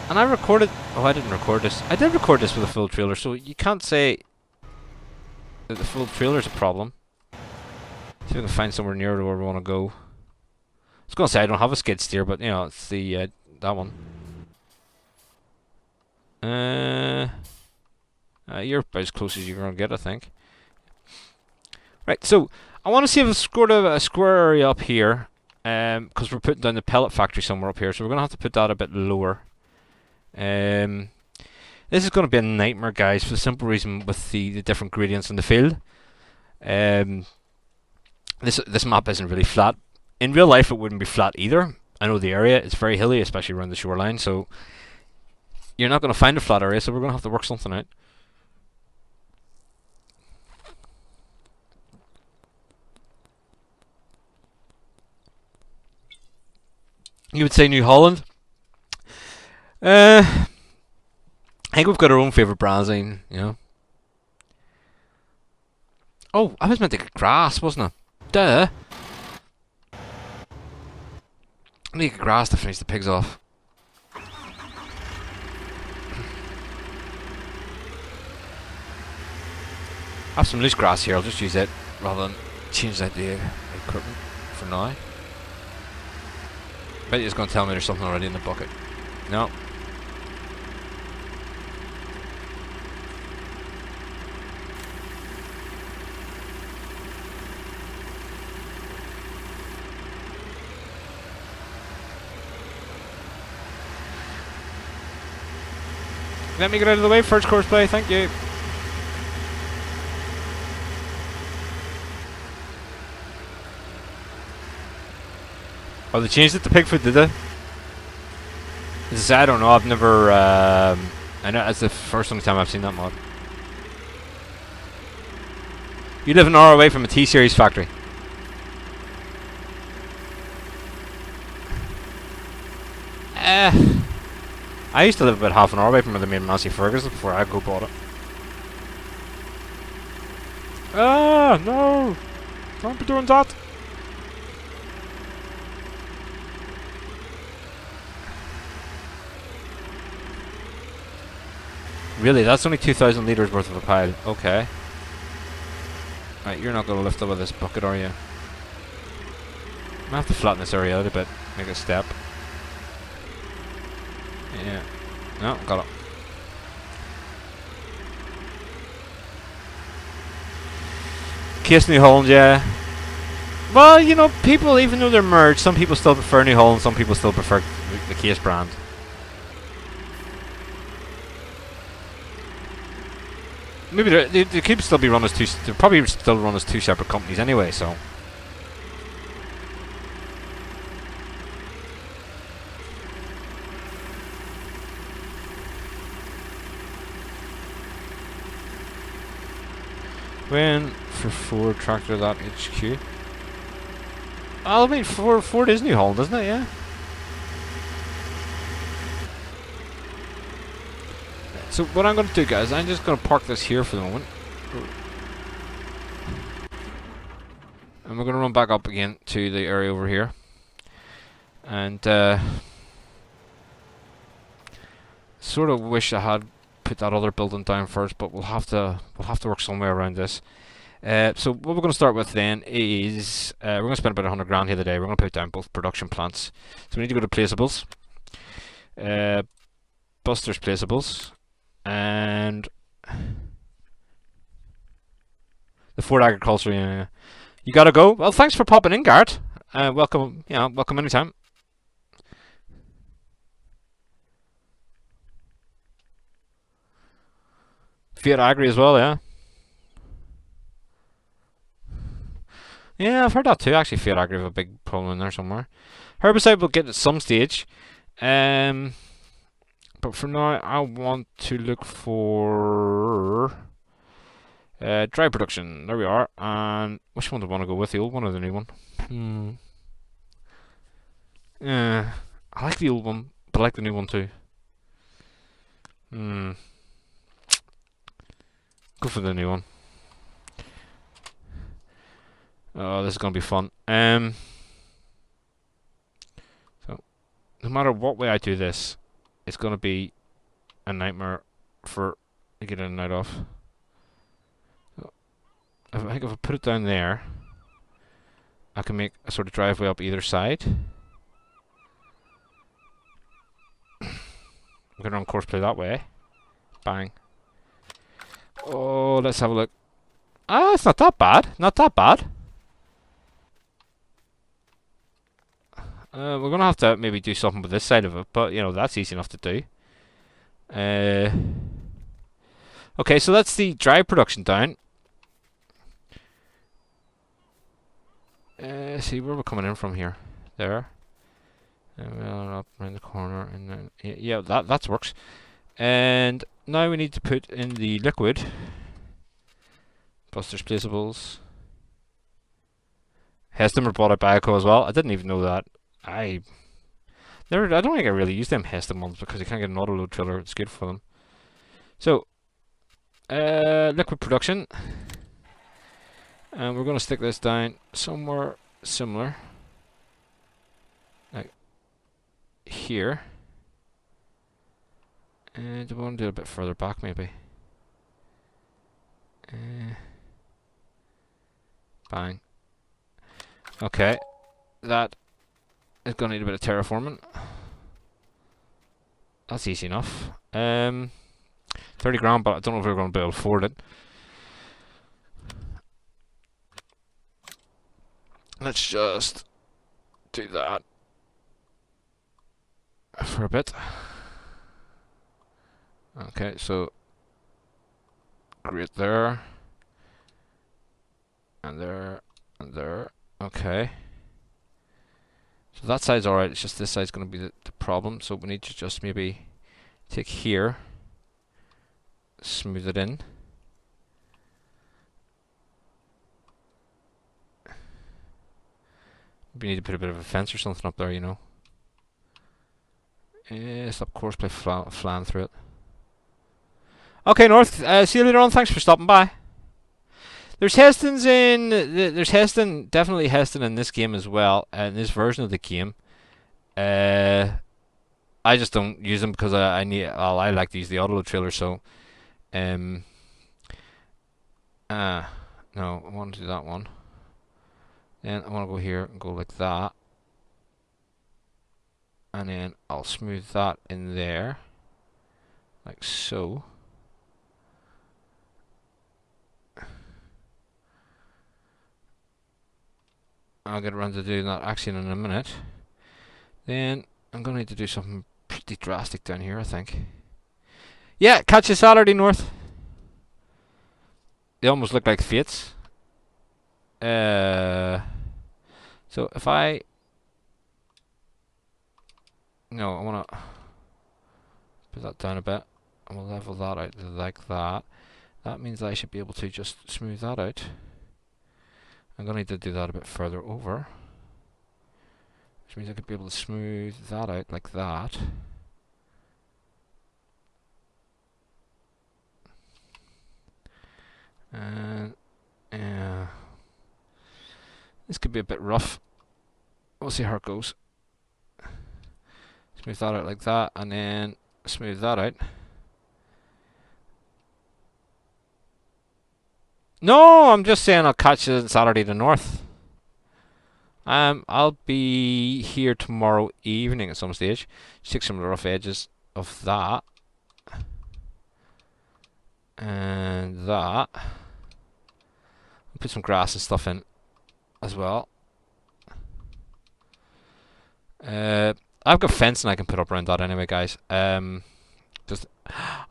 And I recorded... Oh, I didn't record this. I did record this with a full trailer, so you can't say that the full trailer's a problem. See if we can find somewhere near where we want to go. I was going to say I don't have a skid steer, but, you know, it's the... that one. You're about as close as you're going to get, I think. Right, so I want to see if I've scored a square area up here, because we're putting down the pellet factory somewhere up here, so we're going to have to put that a bit lower. This is going to be a nightmare, guys, for the simple reason with the different gradients in the field. This map isn't really flat. In real life, it wouldn't be flat either. I know the area is very hilly, especially around the shoreline, so you're not going to find a flat area, so we're going to have to work something out. You would say New Holland. I think we've got our own favourite browsing, you know. Oh, I was meant to get grass, wasn't I? Duh. I need to get grass to finish the pigs off. I have some loose grass here, I'll just use it rather than change out the equipment for now. I bet you're just going to tell me there's something already in the bucket. No. Let me get out of the way, first course play, thank you. Oh, they changed it to pig food, did they? I don't know, I've never, I know that's the first only time I've seen that mod. You live an hour away from a T-Series factory. I used to live about half an hour away from where they made Massey Ferguson before I go bought it. Ah, no! Don't be doing that! Really? That's only 2,000 litres worth of a pile. Okay. Right, you're not going to lift up with this bucket, are you? I have to flatten this area out a bit. Make a step. Yeah. No, got it. Case New Holland, yeah. Well, you know, people, even though they're merged, some people still prefer New Holland, some people still prefer the Case brand. Maybe they could still be run as two. They'll probably still run as two separate companies anyway. So. When for Ford tractor that HQ. Oh, I mean Ford is New Holland, isn't it? Yeah. So what I'm going to do, guys, I'm just going to park this here for the moment. And we're going to run back up again to the area over here. And sort of wish I had put that other building down first, but we'll have to work somewhere around this. So what we're going to start with then is we're going to spend about 100 grand here today. We're going to put down both production plants. So we need to go to placeables. Buster's placeables. And the Ford Agriculture, yeah. You gotta go. Well, thanks for popping in, Garrett. Welcome, welcome anytime. Fiat Agri as well, yeah. Yeah, I've heard that too. Actually, Fiat Agri have a big problem in there somewhere. Herbicide will get at some stage. But for now, I want to look for dry production. There we are. And which one do I want to go with? The old one or the new one? Yeah, I like the old one, but I like the new one too. Go for the new one. Oh, this is gonna be fun. So no matter what way I do this, it's gonna be a nightmare for to get in and out of. So I think if I put it down there, I can make a sort of driveway up either side. I'm gonna run courseplay that way. Bang. Oh, let's have a look. Ah, it's not that bad. Not that bad. We're gonna have to maybe do something with this side of it, but you know that's easy enough to do. Okay, so that's the dry production down. See where we're coming in from here. There. And we're up around the corner, and then yeah, that works. And now we need to put in the liquid. Buster's placeables. Heston bought a Bioco as well. I didn't even know that. I don't think I really use them Heston ones because you can't get an auto load trailer. It's good for them. So, liquid production, and we're going to stick this down somewhere similar, like here. And I want to do it a bit further back, maybe. Bang. Okay, that is going to need a bit of terraforming. That's easy enough. 30 grand, but I don't know if we're going to be able to afford it. Let's just do that for a bit. Okay, so great there, and there, and there. Okay. So that side's alright, it's just this side's going to be the problem, so we need to just maybe take here, smooth it in. We need to put a bit of a fence or something up there, you know. Stop courseplay flying through it. Okay, North, see you later on, thanks for stopping by. There's Heston's in. There's Heston, definitely Heston in this game as well, in this version of the game. I just don't use them because I like to use the autoload trailer. So No, I want to do that one. Then I want to go here and go like that. And then I'll smooth that in there. Like so. I'll get around to doing that actually in a minute. Then I'm going to need to do something pretty drastic down here, I think. Yeah, catch you Saturday, North. They almost look like fates. So if I... No, I want to put that down a bit. And we'll level that out like that. That means I should be able to just smooth that out. I'm going to need to do that a bit further over. Which means I could be able to smooth that out like that. And this could be a bit rough. We'll see how it goes. Smooth that out like that, and then smooth that out. No, I'm just saying I'll catch you Saturday to North. I'll be here tomorrow evening at some stage. Just take some of the rough edges of that. And that. I'll put some grass and stuff in as well. I've got fencing I can put up around that anyway, guys. Just...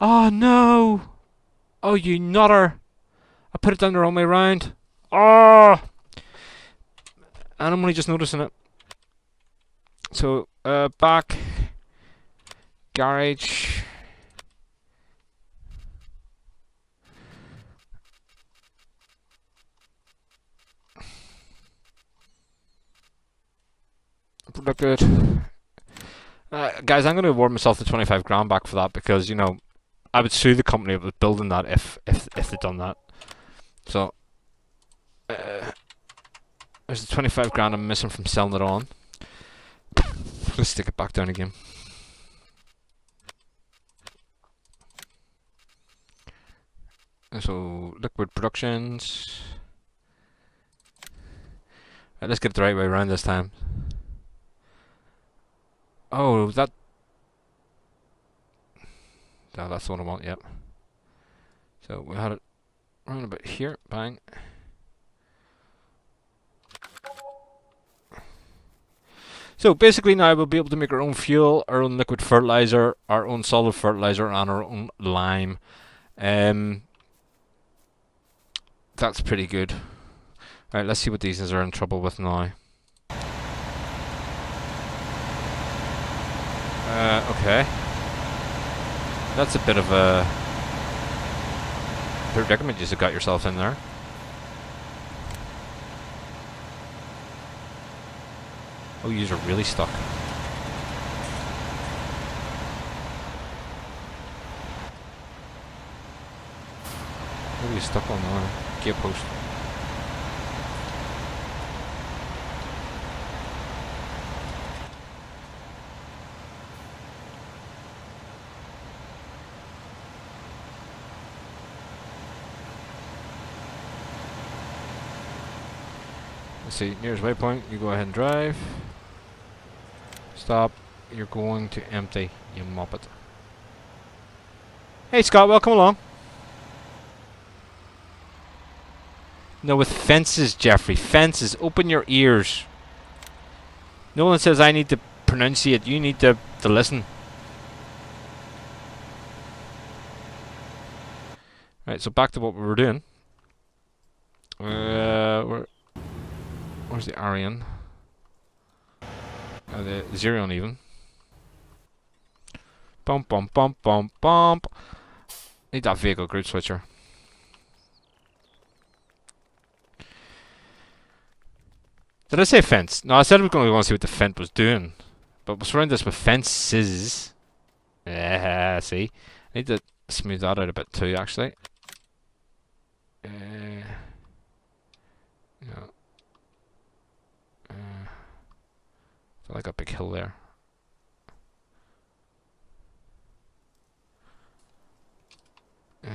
Oh, no! Oh, you nutter! I put it down the wrong way round. Oh! And I'm only just noticing it. So, back. Garage. Look good. Guys, I'm going to award myself the 25 grand back for that because, you know, I would sue the company that was building that if they'd done that. So, there's the 25 grand I'm missing from selling it on. Let's stick it back down again. So, Liquid Productions. Right, let's get it the right way around this time. Oh, that... No, that's the one I want, yep. So, we had it around about here, bang. So basically now we'll be able to make our own fuel, our own liquid fertilizer, our own solid fertilizer, and our own lime. That's pretty good. Right, let's see what these are in trouble with now. Okay. That's a bit of a predicament you just got yourself in there. Oh, yous are really stuck. What are you stuck on now? Gate post. Let's see, nearest waypoint, you go ahead and drive. Stop. You're going to empty, you muppet. Hey Scott, welcome along. No, with fences, Jeffrey. Fences. Open your ears. No one says I need to pronunciate. You need to listen. Right, so back to what we were doing. Where's the Arian? The Xerion even. Bump, bump, bump, bump, bump. Need that vehicle group switcher. Did I say fence? No, I said we were going to go and see what the fence was doing. But we'll surround this with fences. Yeah, see? I need to smooth that out a bit too, actually. No. I like a big hill there.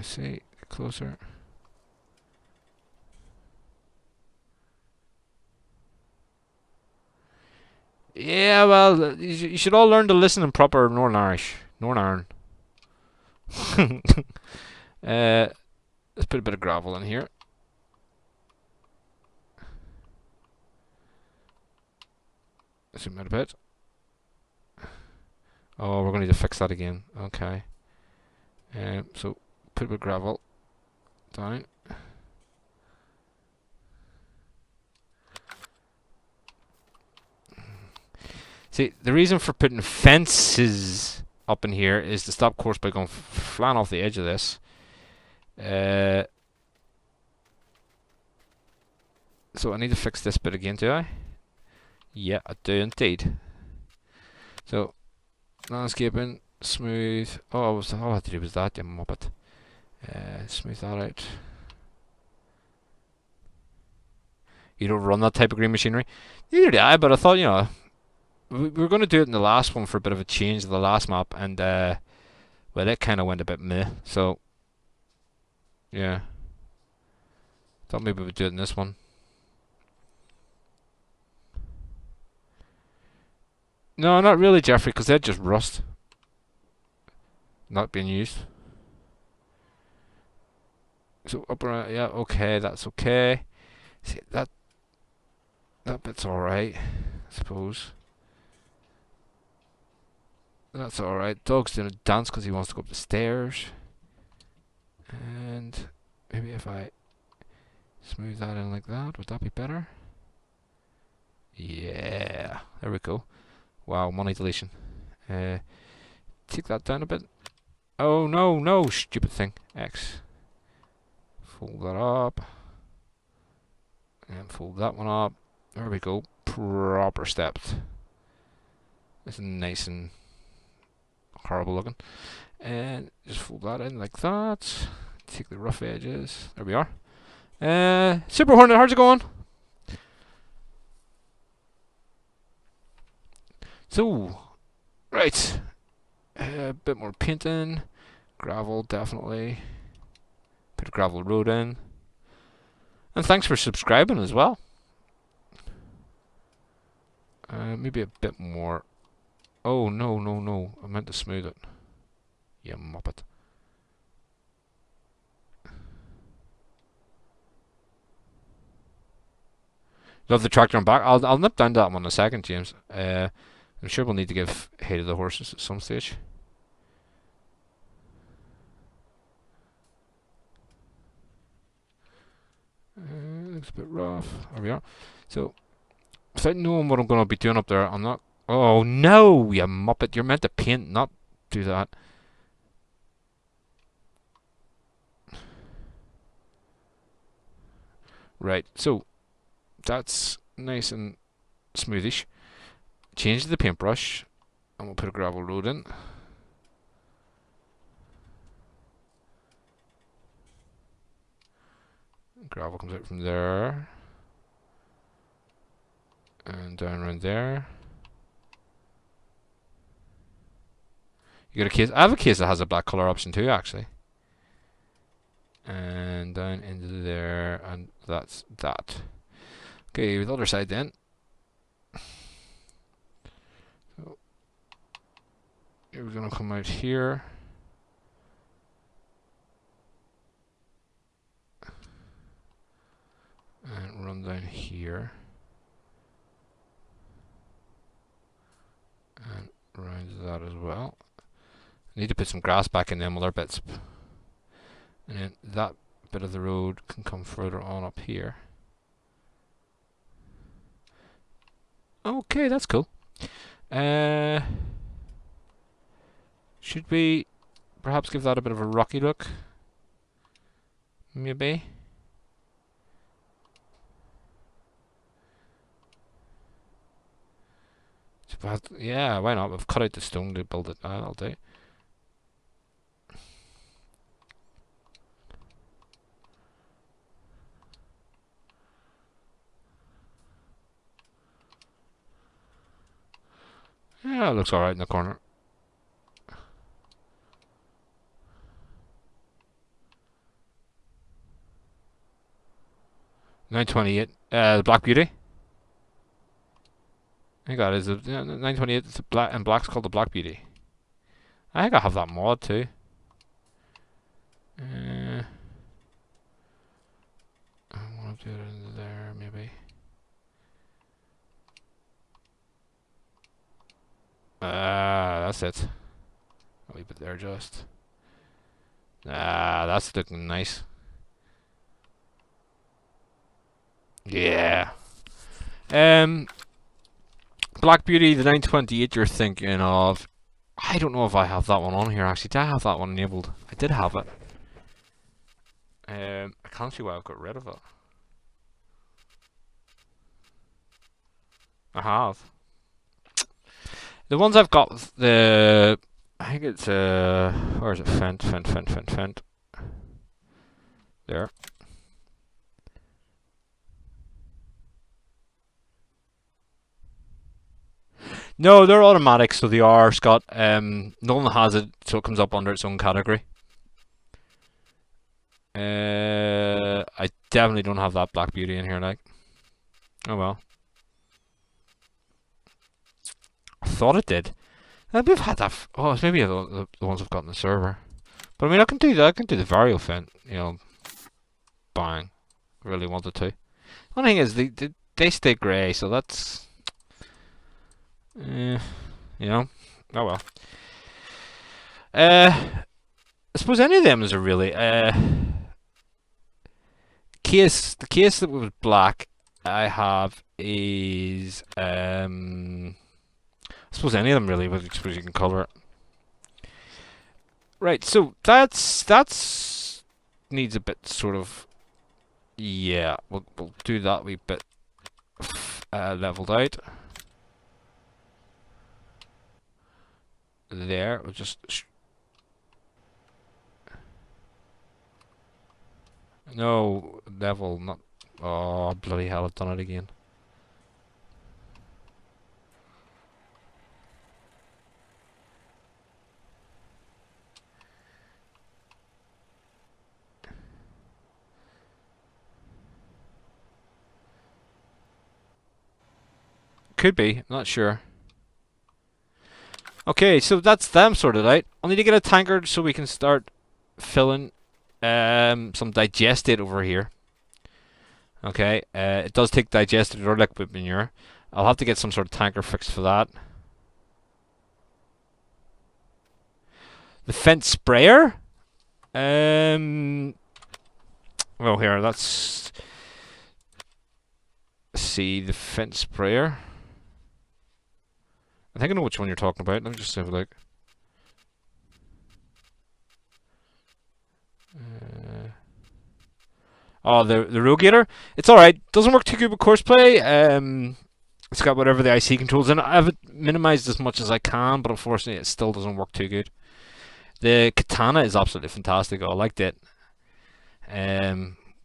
I see. Get closer. Yeah, well, you should all learn to listen in proper Northern Irish. Northern Ireland. Let's put a bit of gravel in here. Zoom out a bit. Oh, we're going to need to fix that again. Okay. So, put a bit of gravel down. See, the reason for putting fences up in here is to stop course by going flying off the edge of this. So I need to fix this bit again, do I? Yeah, I do indeed. So, landscaping, smooth. Oh, all I had to do was that, you muppet. Smooth that out. You don't run that type of green machinery? Neither do I, but I thought, you know, we were going to do it in the last one for a bit of a change, the last map, and, well, it kind of went a bit meh, so, yeah. Thought maybe we'd do it in this one. No, not really, Jeffrey, because they're just rust. Not being used. So up around, yeah, okay, that's okay. See, that bit's alright, I suppose. That's alright. Dog's doing a dance because he wants to go up the stairs. And maybe if I smooth that in like that, would that be better? Yeah, there we go. Wow, money deletion. Take that down a bit. Oh no, no, stupid thing. X. Fold that up. And fold that one up. There we go. Proper steps. This is nice and horrible looking. And just fold that in like that. Take the rough edges. There we are. Super Hornet, how's it going? So, right. A bit more painting. Gravel, definitely. Put a gravel road in. And thanks for subscribing as well. Maybe a bit more. Oh, no, no, no. I meant to smooth it. You muppet. Love the tractor on back. I'll nip down to that one in a second, James. I'm sure we'll need to give hay to the horses at some stage. Looks a bit rough. There we are. So, without knowing what I'm going to be doing up there, I'm not... Oh, no, you muppet. You're meant to paint, not do that. Right, so, that's nice and smoothish. Change the paintbrush, and we'll put a gravel road in. Gravel comes out from there. And down around there. You got a case. I have a case that has a black color option too, actually. And down into there, and that's that. Okay, with the other side then. So we're gonna come out here. And run down here. And round that as well. Need to put some grass back in them other bits. And then that bit of the road can come further on up here. Okay, that's cool. Should we perhaps give that a bit of a rocky look? Maybe. Yeah, why not? We've cut out the stone to build it. That'll do. Yeah, it looks alright in the corner. 928. The Black Beauty. I think that is the 928. It's a black, and black's called the Black Beauty. I think I have that mod too. I want to do it in there, maybe. That's it. A wee bit there, just. That's looking nice. Yeah. Black Beauty, the 928 you're thinking of. I don't know if I have that one on here, actually. Did I have that one enabled? I did have it. I can't see why I've got rid of it. I have. The ones I've got, I think it's, where is it? Fent. There. No, they're automatic, so they are, Scott. Nolan has it, so it comes up under its own category. I definitely don't have that Black Beauty in here, like. Oh well. I thought it did. We've had that. Oh, it's maybe the ones I've got in the server. But I mean, I can do that. I can do the Vario Fent. You know, bang. Really wanted to. One thing is, they stay grey, so that's. You know. Oh well. I suppose any of them is a really. The case that was black I have is I suppose any of them really, but I suppose you can colour it. Right, so that's needs a bit sort of, yeah, we'll do that wee bit leveled out. There, we'll just no level, not. Oh bloody hell! I've done it again. Could be, I'm not sure. Okay, so that's them sorted out. I'll need to get a tankard so we can start filling some digestate over here. Okay, it does take digested or liquid manure. I'll have to get some sort of tanker fixed for that. The fence sprayer? Well, here, let's see the fence sprayer. I think I know which one you're talking about. Let me just have a look. Oh, the Rogator. It's alright. Doesn't work too good with courseplay. It's got whatever the IC controls in it. I have it minimized as much as I can, but unfortunately it still doesn't work too good. The Katana is absolutely fantastic. I liked it.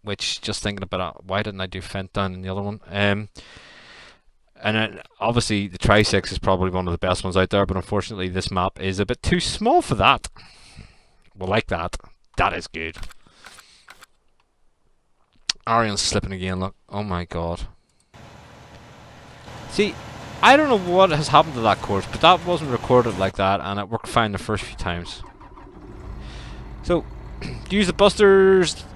Which, just thinking about it, why didn't I do Fent down in the other one? And then, obviously the Trisix is probably one of the best ones out there, but unfortunately this map is a bit too small for that. Well, like that. That is good. Arian's slipping again, look. Oh my god. See, I don't know what has happened to that course, but that wasn't recorded like that, and it worked fine the first few times. So, use the Busters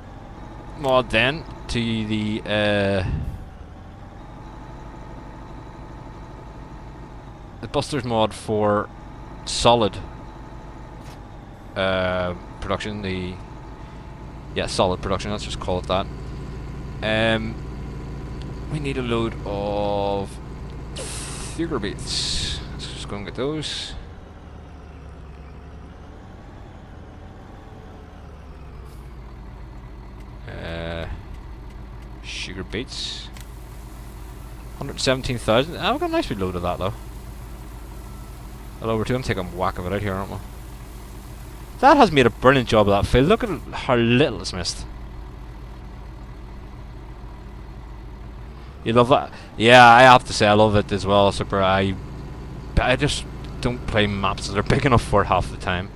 mod then to the Busters mod for solid production. Solid production. Let's just call it that. We need a load of sugar beets. Let's just go and get those. Sugar beets. 117,000. I've got a nice wee load of that though. I'll over to him, take a whack of it out here, aren't we? That has made a brilliant job of that field. Look at how little it's missed. You love that? Yeah, I have to say I love it as well, Super. I just don't play maps that are big enough for it half the time.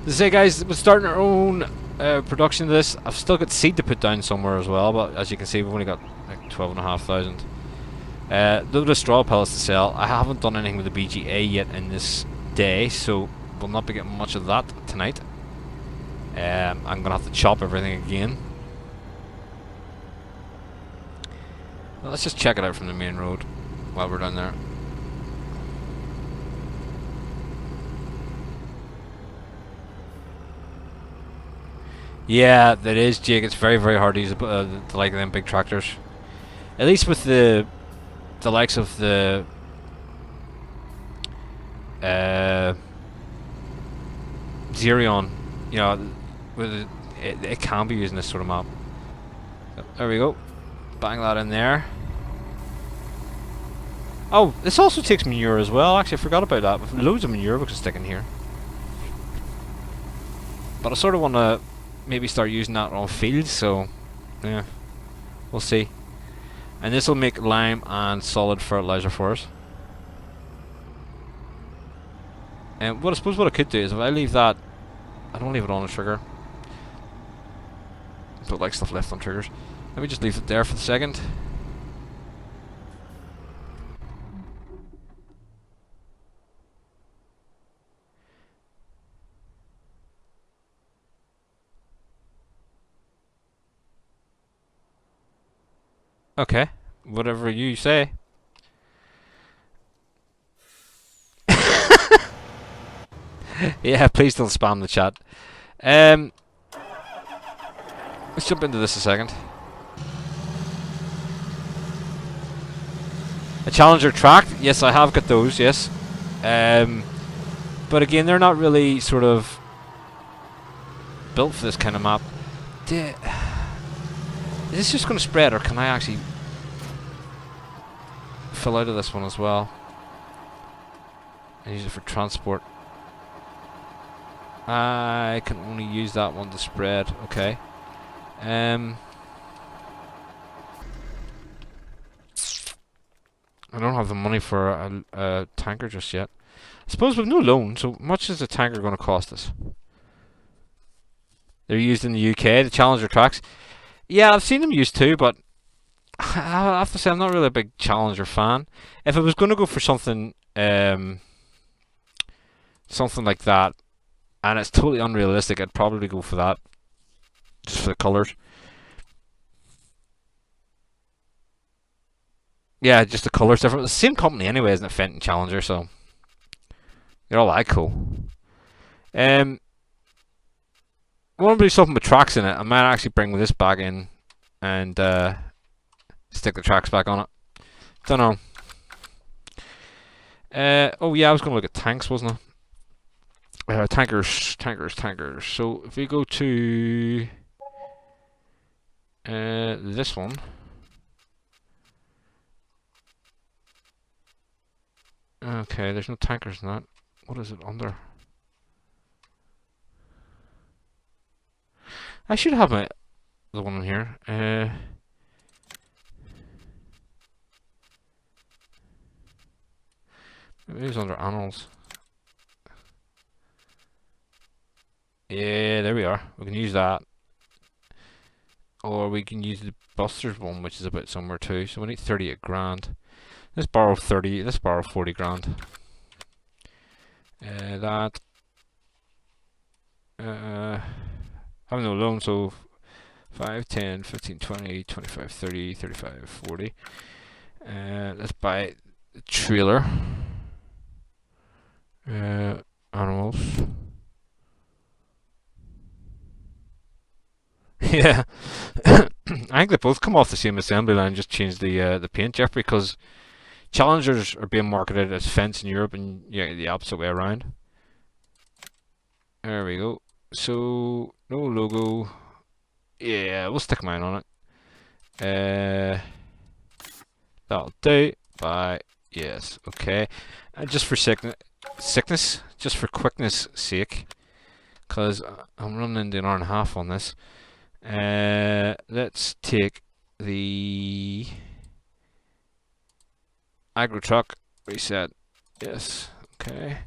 To say, guys, we're starting our own production of this. I've still got seed to put down somewhere as well, but as you can see, we've only got like 12,500. Load of straw pellets to sell. I haven't done anything with the BGA yet in this day, so we'll not be getting much of that tonight. I'm gonna have to chop everything again. Well, let's just check it out from the main road while we're down there. Yeah, that is, Jake. It's very, very hard to use like them big tractors. At least with the likes of the Xerion, you know, with it can be using this sort of map. So, there we go. Bang that in there. Oh, this also takes manure as well. Actually, I forgot about that. Loads of manure we can stick in here. But I sort of want to maybe start using that on fields, so yeah, we'll see. And this will make lime and solid fertilizer for us. And what I suppose what I could do is if I leave that, I don't leave it on a trigger. Don't like stuff left on triggers. Let me just leave it there for the second. Okay, whatever you say. Yeah, please don't spam the chat. Let's jump into this a second. A Challenger track? Yes, I have got those, yes. But again, they're not really sort of built for this kind of map. Is this just going to spread, or can I actually fill out of this one as well and use it for transport? I can only use that one to spread. Okay. I don't have the money for a tanker just yet. I suppose we've no loan, so much is a tanker going to cost us? They're used in the UK, the Challenger tracks. Yeah, I've seen them used too, but I have to say I'm not really a big Challenger fan. If I was going to go for something, something like that, and it's totally unrealistic, I'd probably go for that, just for the colours. Yeah, just the colours different. It's the same company anyway, isn't it? Fenton Challenger, so they're all that cool. I want to do something with tracks in it. I might actually bring this back in and stick the tracks back on it. Don't know. Oh yeah, I was going to look at tanks, wasn't I? Tankers. So if we go to this one. Okay, there's no tankers in that. What is it under? I should have the one in here. Maybe it's under animals. Yeah, there we are. We can use that. Or we can use the Busters one, which is about somewhere too. So we need 38 grand. Let's borrow 40 grand. That. I have no loan, so 5, 10, 15, 20, 25, 30, 35, 40. Let's buy the trailer. Animals. Yeah. I think they both come off the same assembly line, just change the paint, Jeff, because Challengers are being marketed as Fence in Europe, and yeah, the opposite way around. There we go. So no logo. Yeah, we'll stick mine on it. That'll do. Bye. Yes. Okay. And just for sickness, just for quickness sake, because I'm running into an hour and a half on this. Let's take the agro truck, reset. Yes. Okay.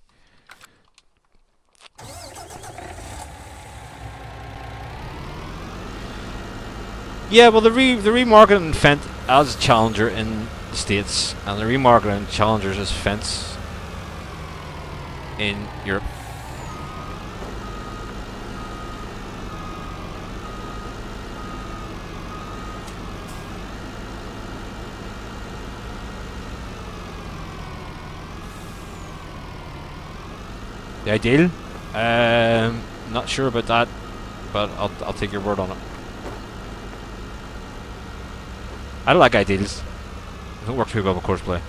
Yeah, well, the remarketing Fent as Challenger in the States, and the remarketing Challengers as Fents in Europe. The ideal? Not sure about that, but I'll take your word on it. I don't like ideals. It don't work too well with course play.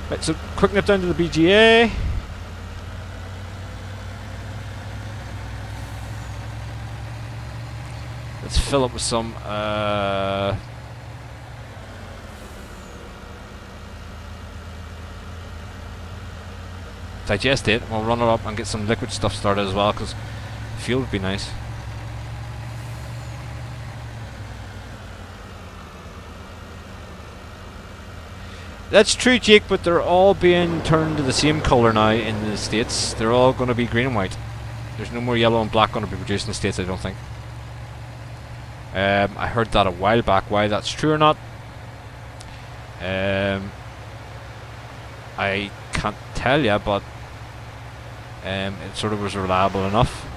Right, so quick nip down to the BGA. Let's fill up with some digest it. We'll run it up and get some liquid stuff started as well, because fuel would be nice. That's true, Jake, but they're all being turned to the same colour now in the States. They're all going to be green and white. There's no more yellow and black going to be produced in the States, I don't think. I heard that a while back. Why that's true or not, I can't tell you, but it sort of was reliable enough.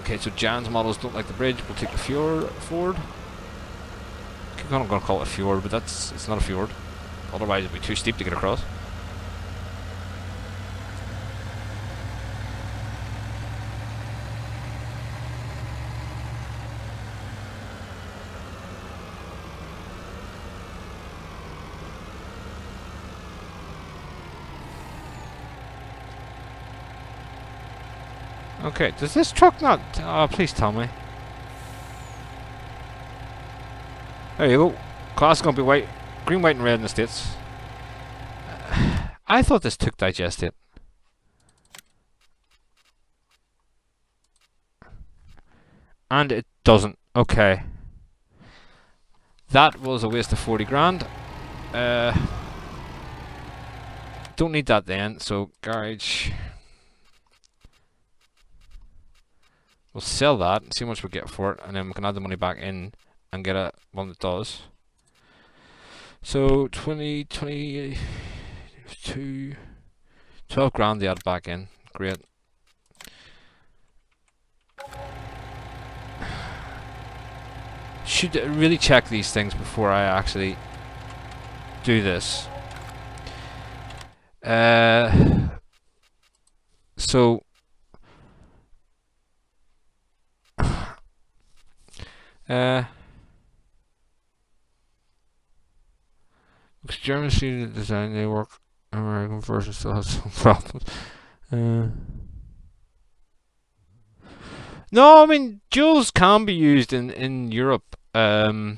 Okay, so Jan's models don't like the bridge. We'll take the fjord. I'm going to call it a fjord, but it's not a fjord. Otherwise, it'd be too steep to get across. Okay, does this truck not... Oh, please tell me. There you go. Class is going to be white. Green, white and red in the States. I thought this took digest it. And it doesn't. Okay. That was a waste of 40 grand. Don't need that then, so garage... We'll sell that and see how much we get for it, and then we can add the money back in and get one that does. So 22, 12 grand to add back in. Great. Should really check these things before I actually do this. So because German see the design, they work. American version still has some problems. No, I mean duals can be used in Europe. It's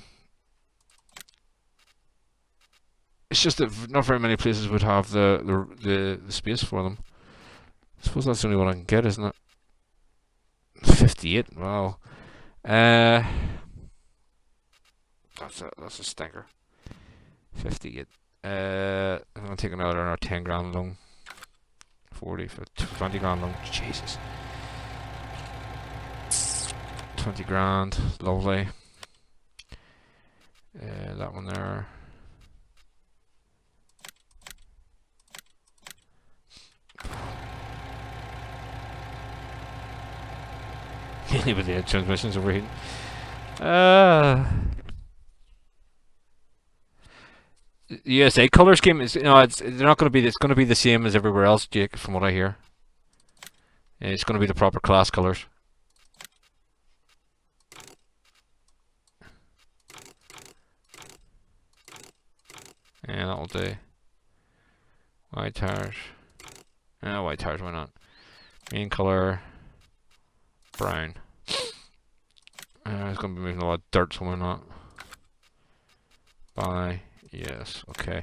just that not very many places would have the space for them. I suppose that's the only one I can get, isn't it? 58. Wow. That's a stinker. 58. I'm gonna take another 10 grand loan. 40 for 20 grand loan. Jesus. 20 grand. Lovely. That one there. With the transmissions overheating. The USA color scheme is, they're not going to be. It's going to be the same as everywhere else, Jake. From what I hear, it's going to be the proper class colors. Yeah, that'll do. White tires. White tires. Why not? Main color. Brown. It's going to be moving a lot of dirt, so why not? Bye. Yes, okay.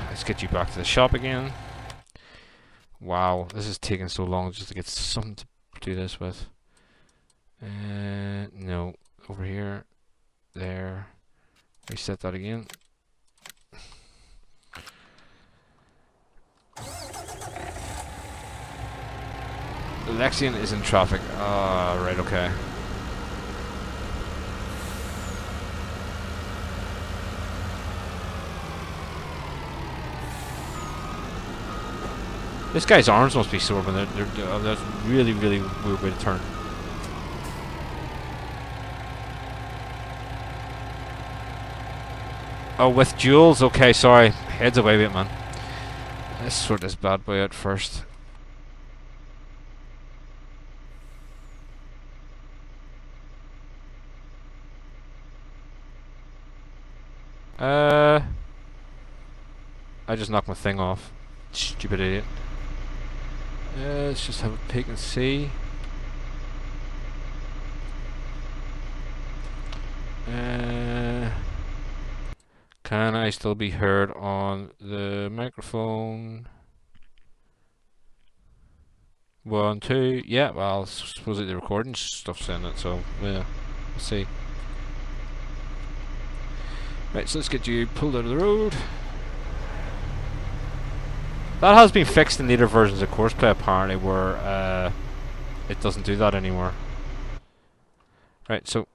Let's get you back to the shop again. Wow, this is taking so long just to get something to do this with. No, over here, there. Reset that again. Lexian is in traffic. Right, okay. This guy's arms must be sore, but that's really, really weird way to turn. Oh, with duels? Okay, sorry. Heads away with it, man. Let's sort this bad boy out first. I just knocked my thing off. Stupid idiot. Let's just have a peek and see. Can I still be heard on the microphone? 1, 2. Yeah, well, supposedly the recording stuff's in it, so yeah, we'll see. Right, so let's get you pulled out of the road. That has been fixed in later versions of Courseplay apparently, where it doesn't do that anymore. Right, so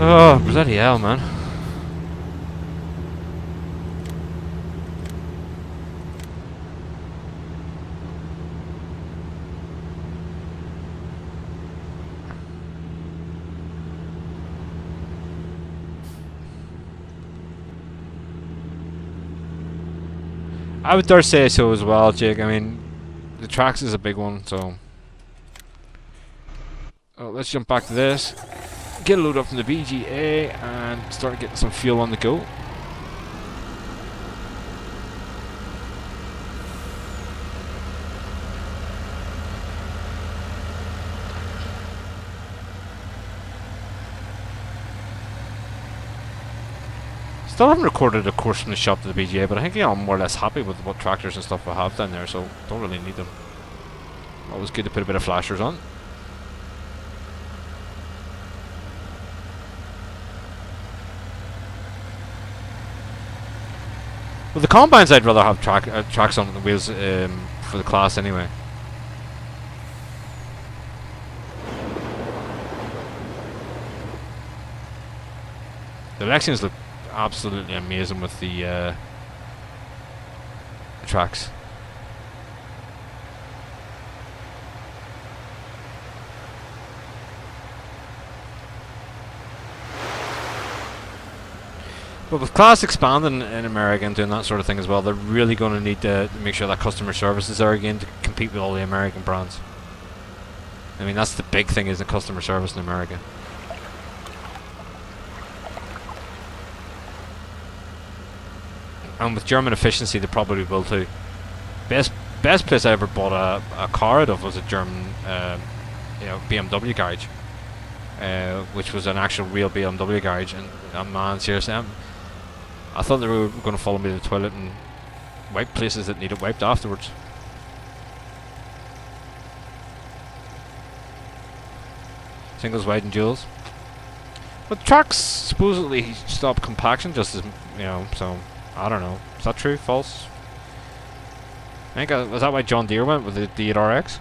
oh, bloody hell, man. I would dare say so as well, Jake. I mean, the tracks is a big one, so... Oh, let's jump back to this. Get a load up from the VGA and start getting some fuel on the go. Still haven't recorded a course from the shop to the BGA, but I think I'm more or less happy with what tractors and stuff I have down there, so don't really need them. Always good to put a bit of flashers on. Well, the combines I'd rather have tracks on the wheels for the class anyway. The Lexians look absolutely amazing with the tracks. But with class expanding in America and doing that sort of thing as well, they're really going to need to make sure that customer service is there again to compete with all the American brands. I mean, that's the big thing, is the customer service in America. And with German efficiency, they probably will too. Best place I ever bought a car out of was a German, BMW garage, which was an actual real BMW garage. And man, seriously, I thought they were going to follow me to the toilet and wipe places that needed wiped afterwards. Singles, wide, and duals. But tracks supposedly stop compaction just as so. I don't know. Is that true? False? I think was that why John Deere went with the 8RX?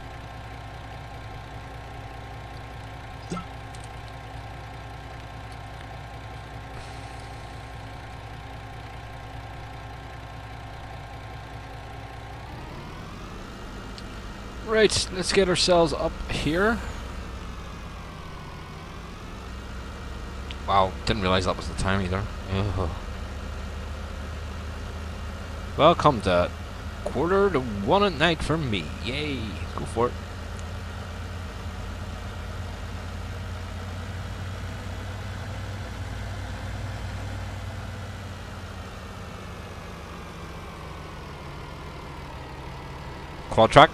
Right, let's get ourselves up here. Wow, didn't realize that was the time either. Ugh. Welcome to 1:45 at night for me. Yay! Go for it. Quad track.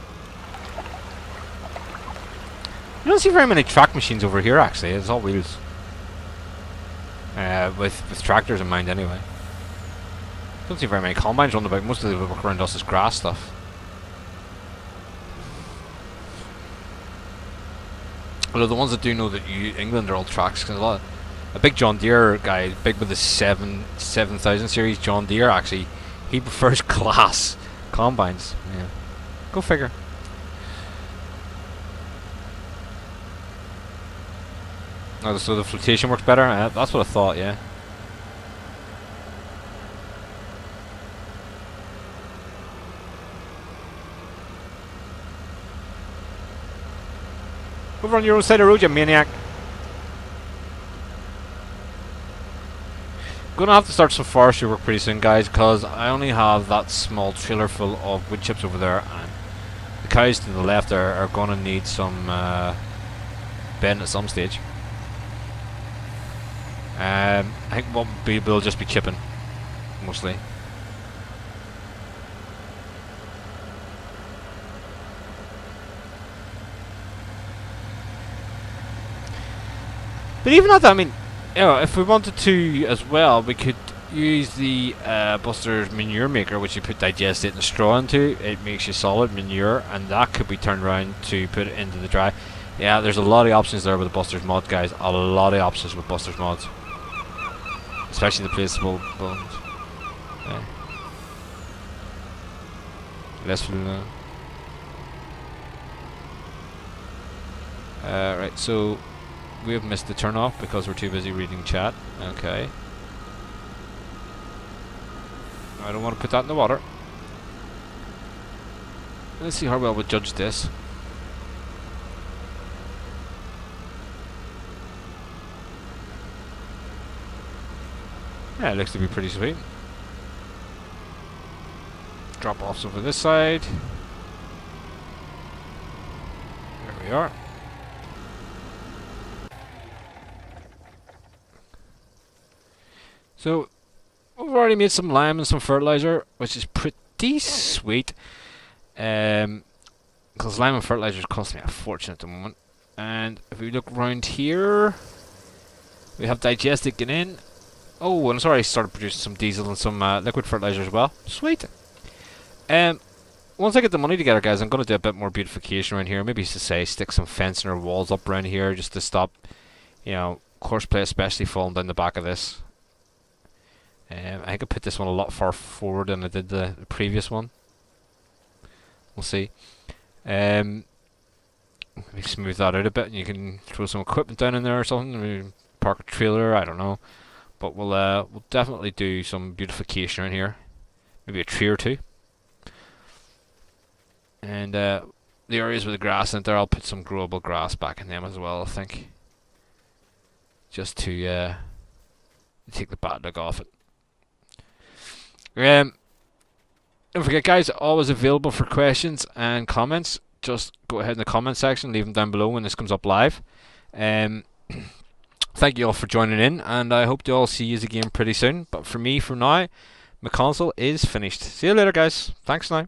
You don't see very many track machines over here actually, it's all wheels. With tractors in mind anyway. Don't see very many combines running about, most of the work around us is grass stuff. Although the ones that do know that England are all tracks, because a big John Deere guy, big with the 7000 series John Deere, actually, he prefers glass combines. Yeah, go figure. Oh, so the flotation works better? That's what I thought, yeah. Over on your own side of the road, you maniac. Gonna have to start some forestry work pretty soon, guys, because I only have that small trailer full of wood chips over there, and the cows to the left are gonna need some bedding at some stage. I think we'll just be chipping, mostly. But even at that, I mean, you know, if we wanted to as well, we could use the Buster's manure maker, which you put digestate and straw into. It makes you solid manure, and that could be turned around to put it into the dry. Yeah, there's a lot of options there with the Buster's mod, guys. A lot of options with Buster's mods, especially the placeable bones. Yeah. Less for the. Right, so we have missed the turn off because we're too busy reading chat. Okay. I don't want to put that in the water. Let's see how well we judge this. Yeah, it looks to be pretty sweet. Drop offs over this side. There we are. So, we've already made some lime and some fertilizer, which is pretty sweet. Because lime and fertilizer is costing me a fortune at the moment. And if we look around here, we have digestate getting in. Oh, and it's already started producing some diesel and some liquid fertilizer as well. Sweet. Once I get the money together, guys, I'm going to do a bit more beautification around here. Maybe to say stick some fencing or walls up around here just to stop, you know, horseplay especially falling down the back of this. I think I put this one a lot far forward than I did the previous one. We'll see. Maybe smooth that out a bit, and you can throw some equipment down in there or something. Maybe park a trailer, I don't know. But we'll definitely do some beautification around here. Maybe a tree or two. And the areas with the grass in there, I'll put some growable grass back in them as well, I think. Just to take the bad look off it. Don't forget, guys, always available for questions and comments. Just go ahead in the comment section, leave them down below when this comes up live. Thank you all for joining in, and I hope to all see you again pretty soon. But for me, for now, McConsole is finished. See you later, guys. Thanks now.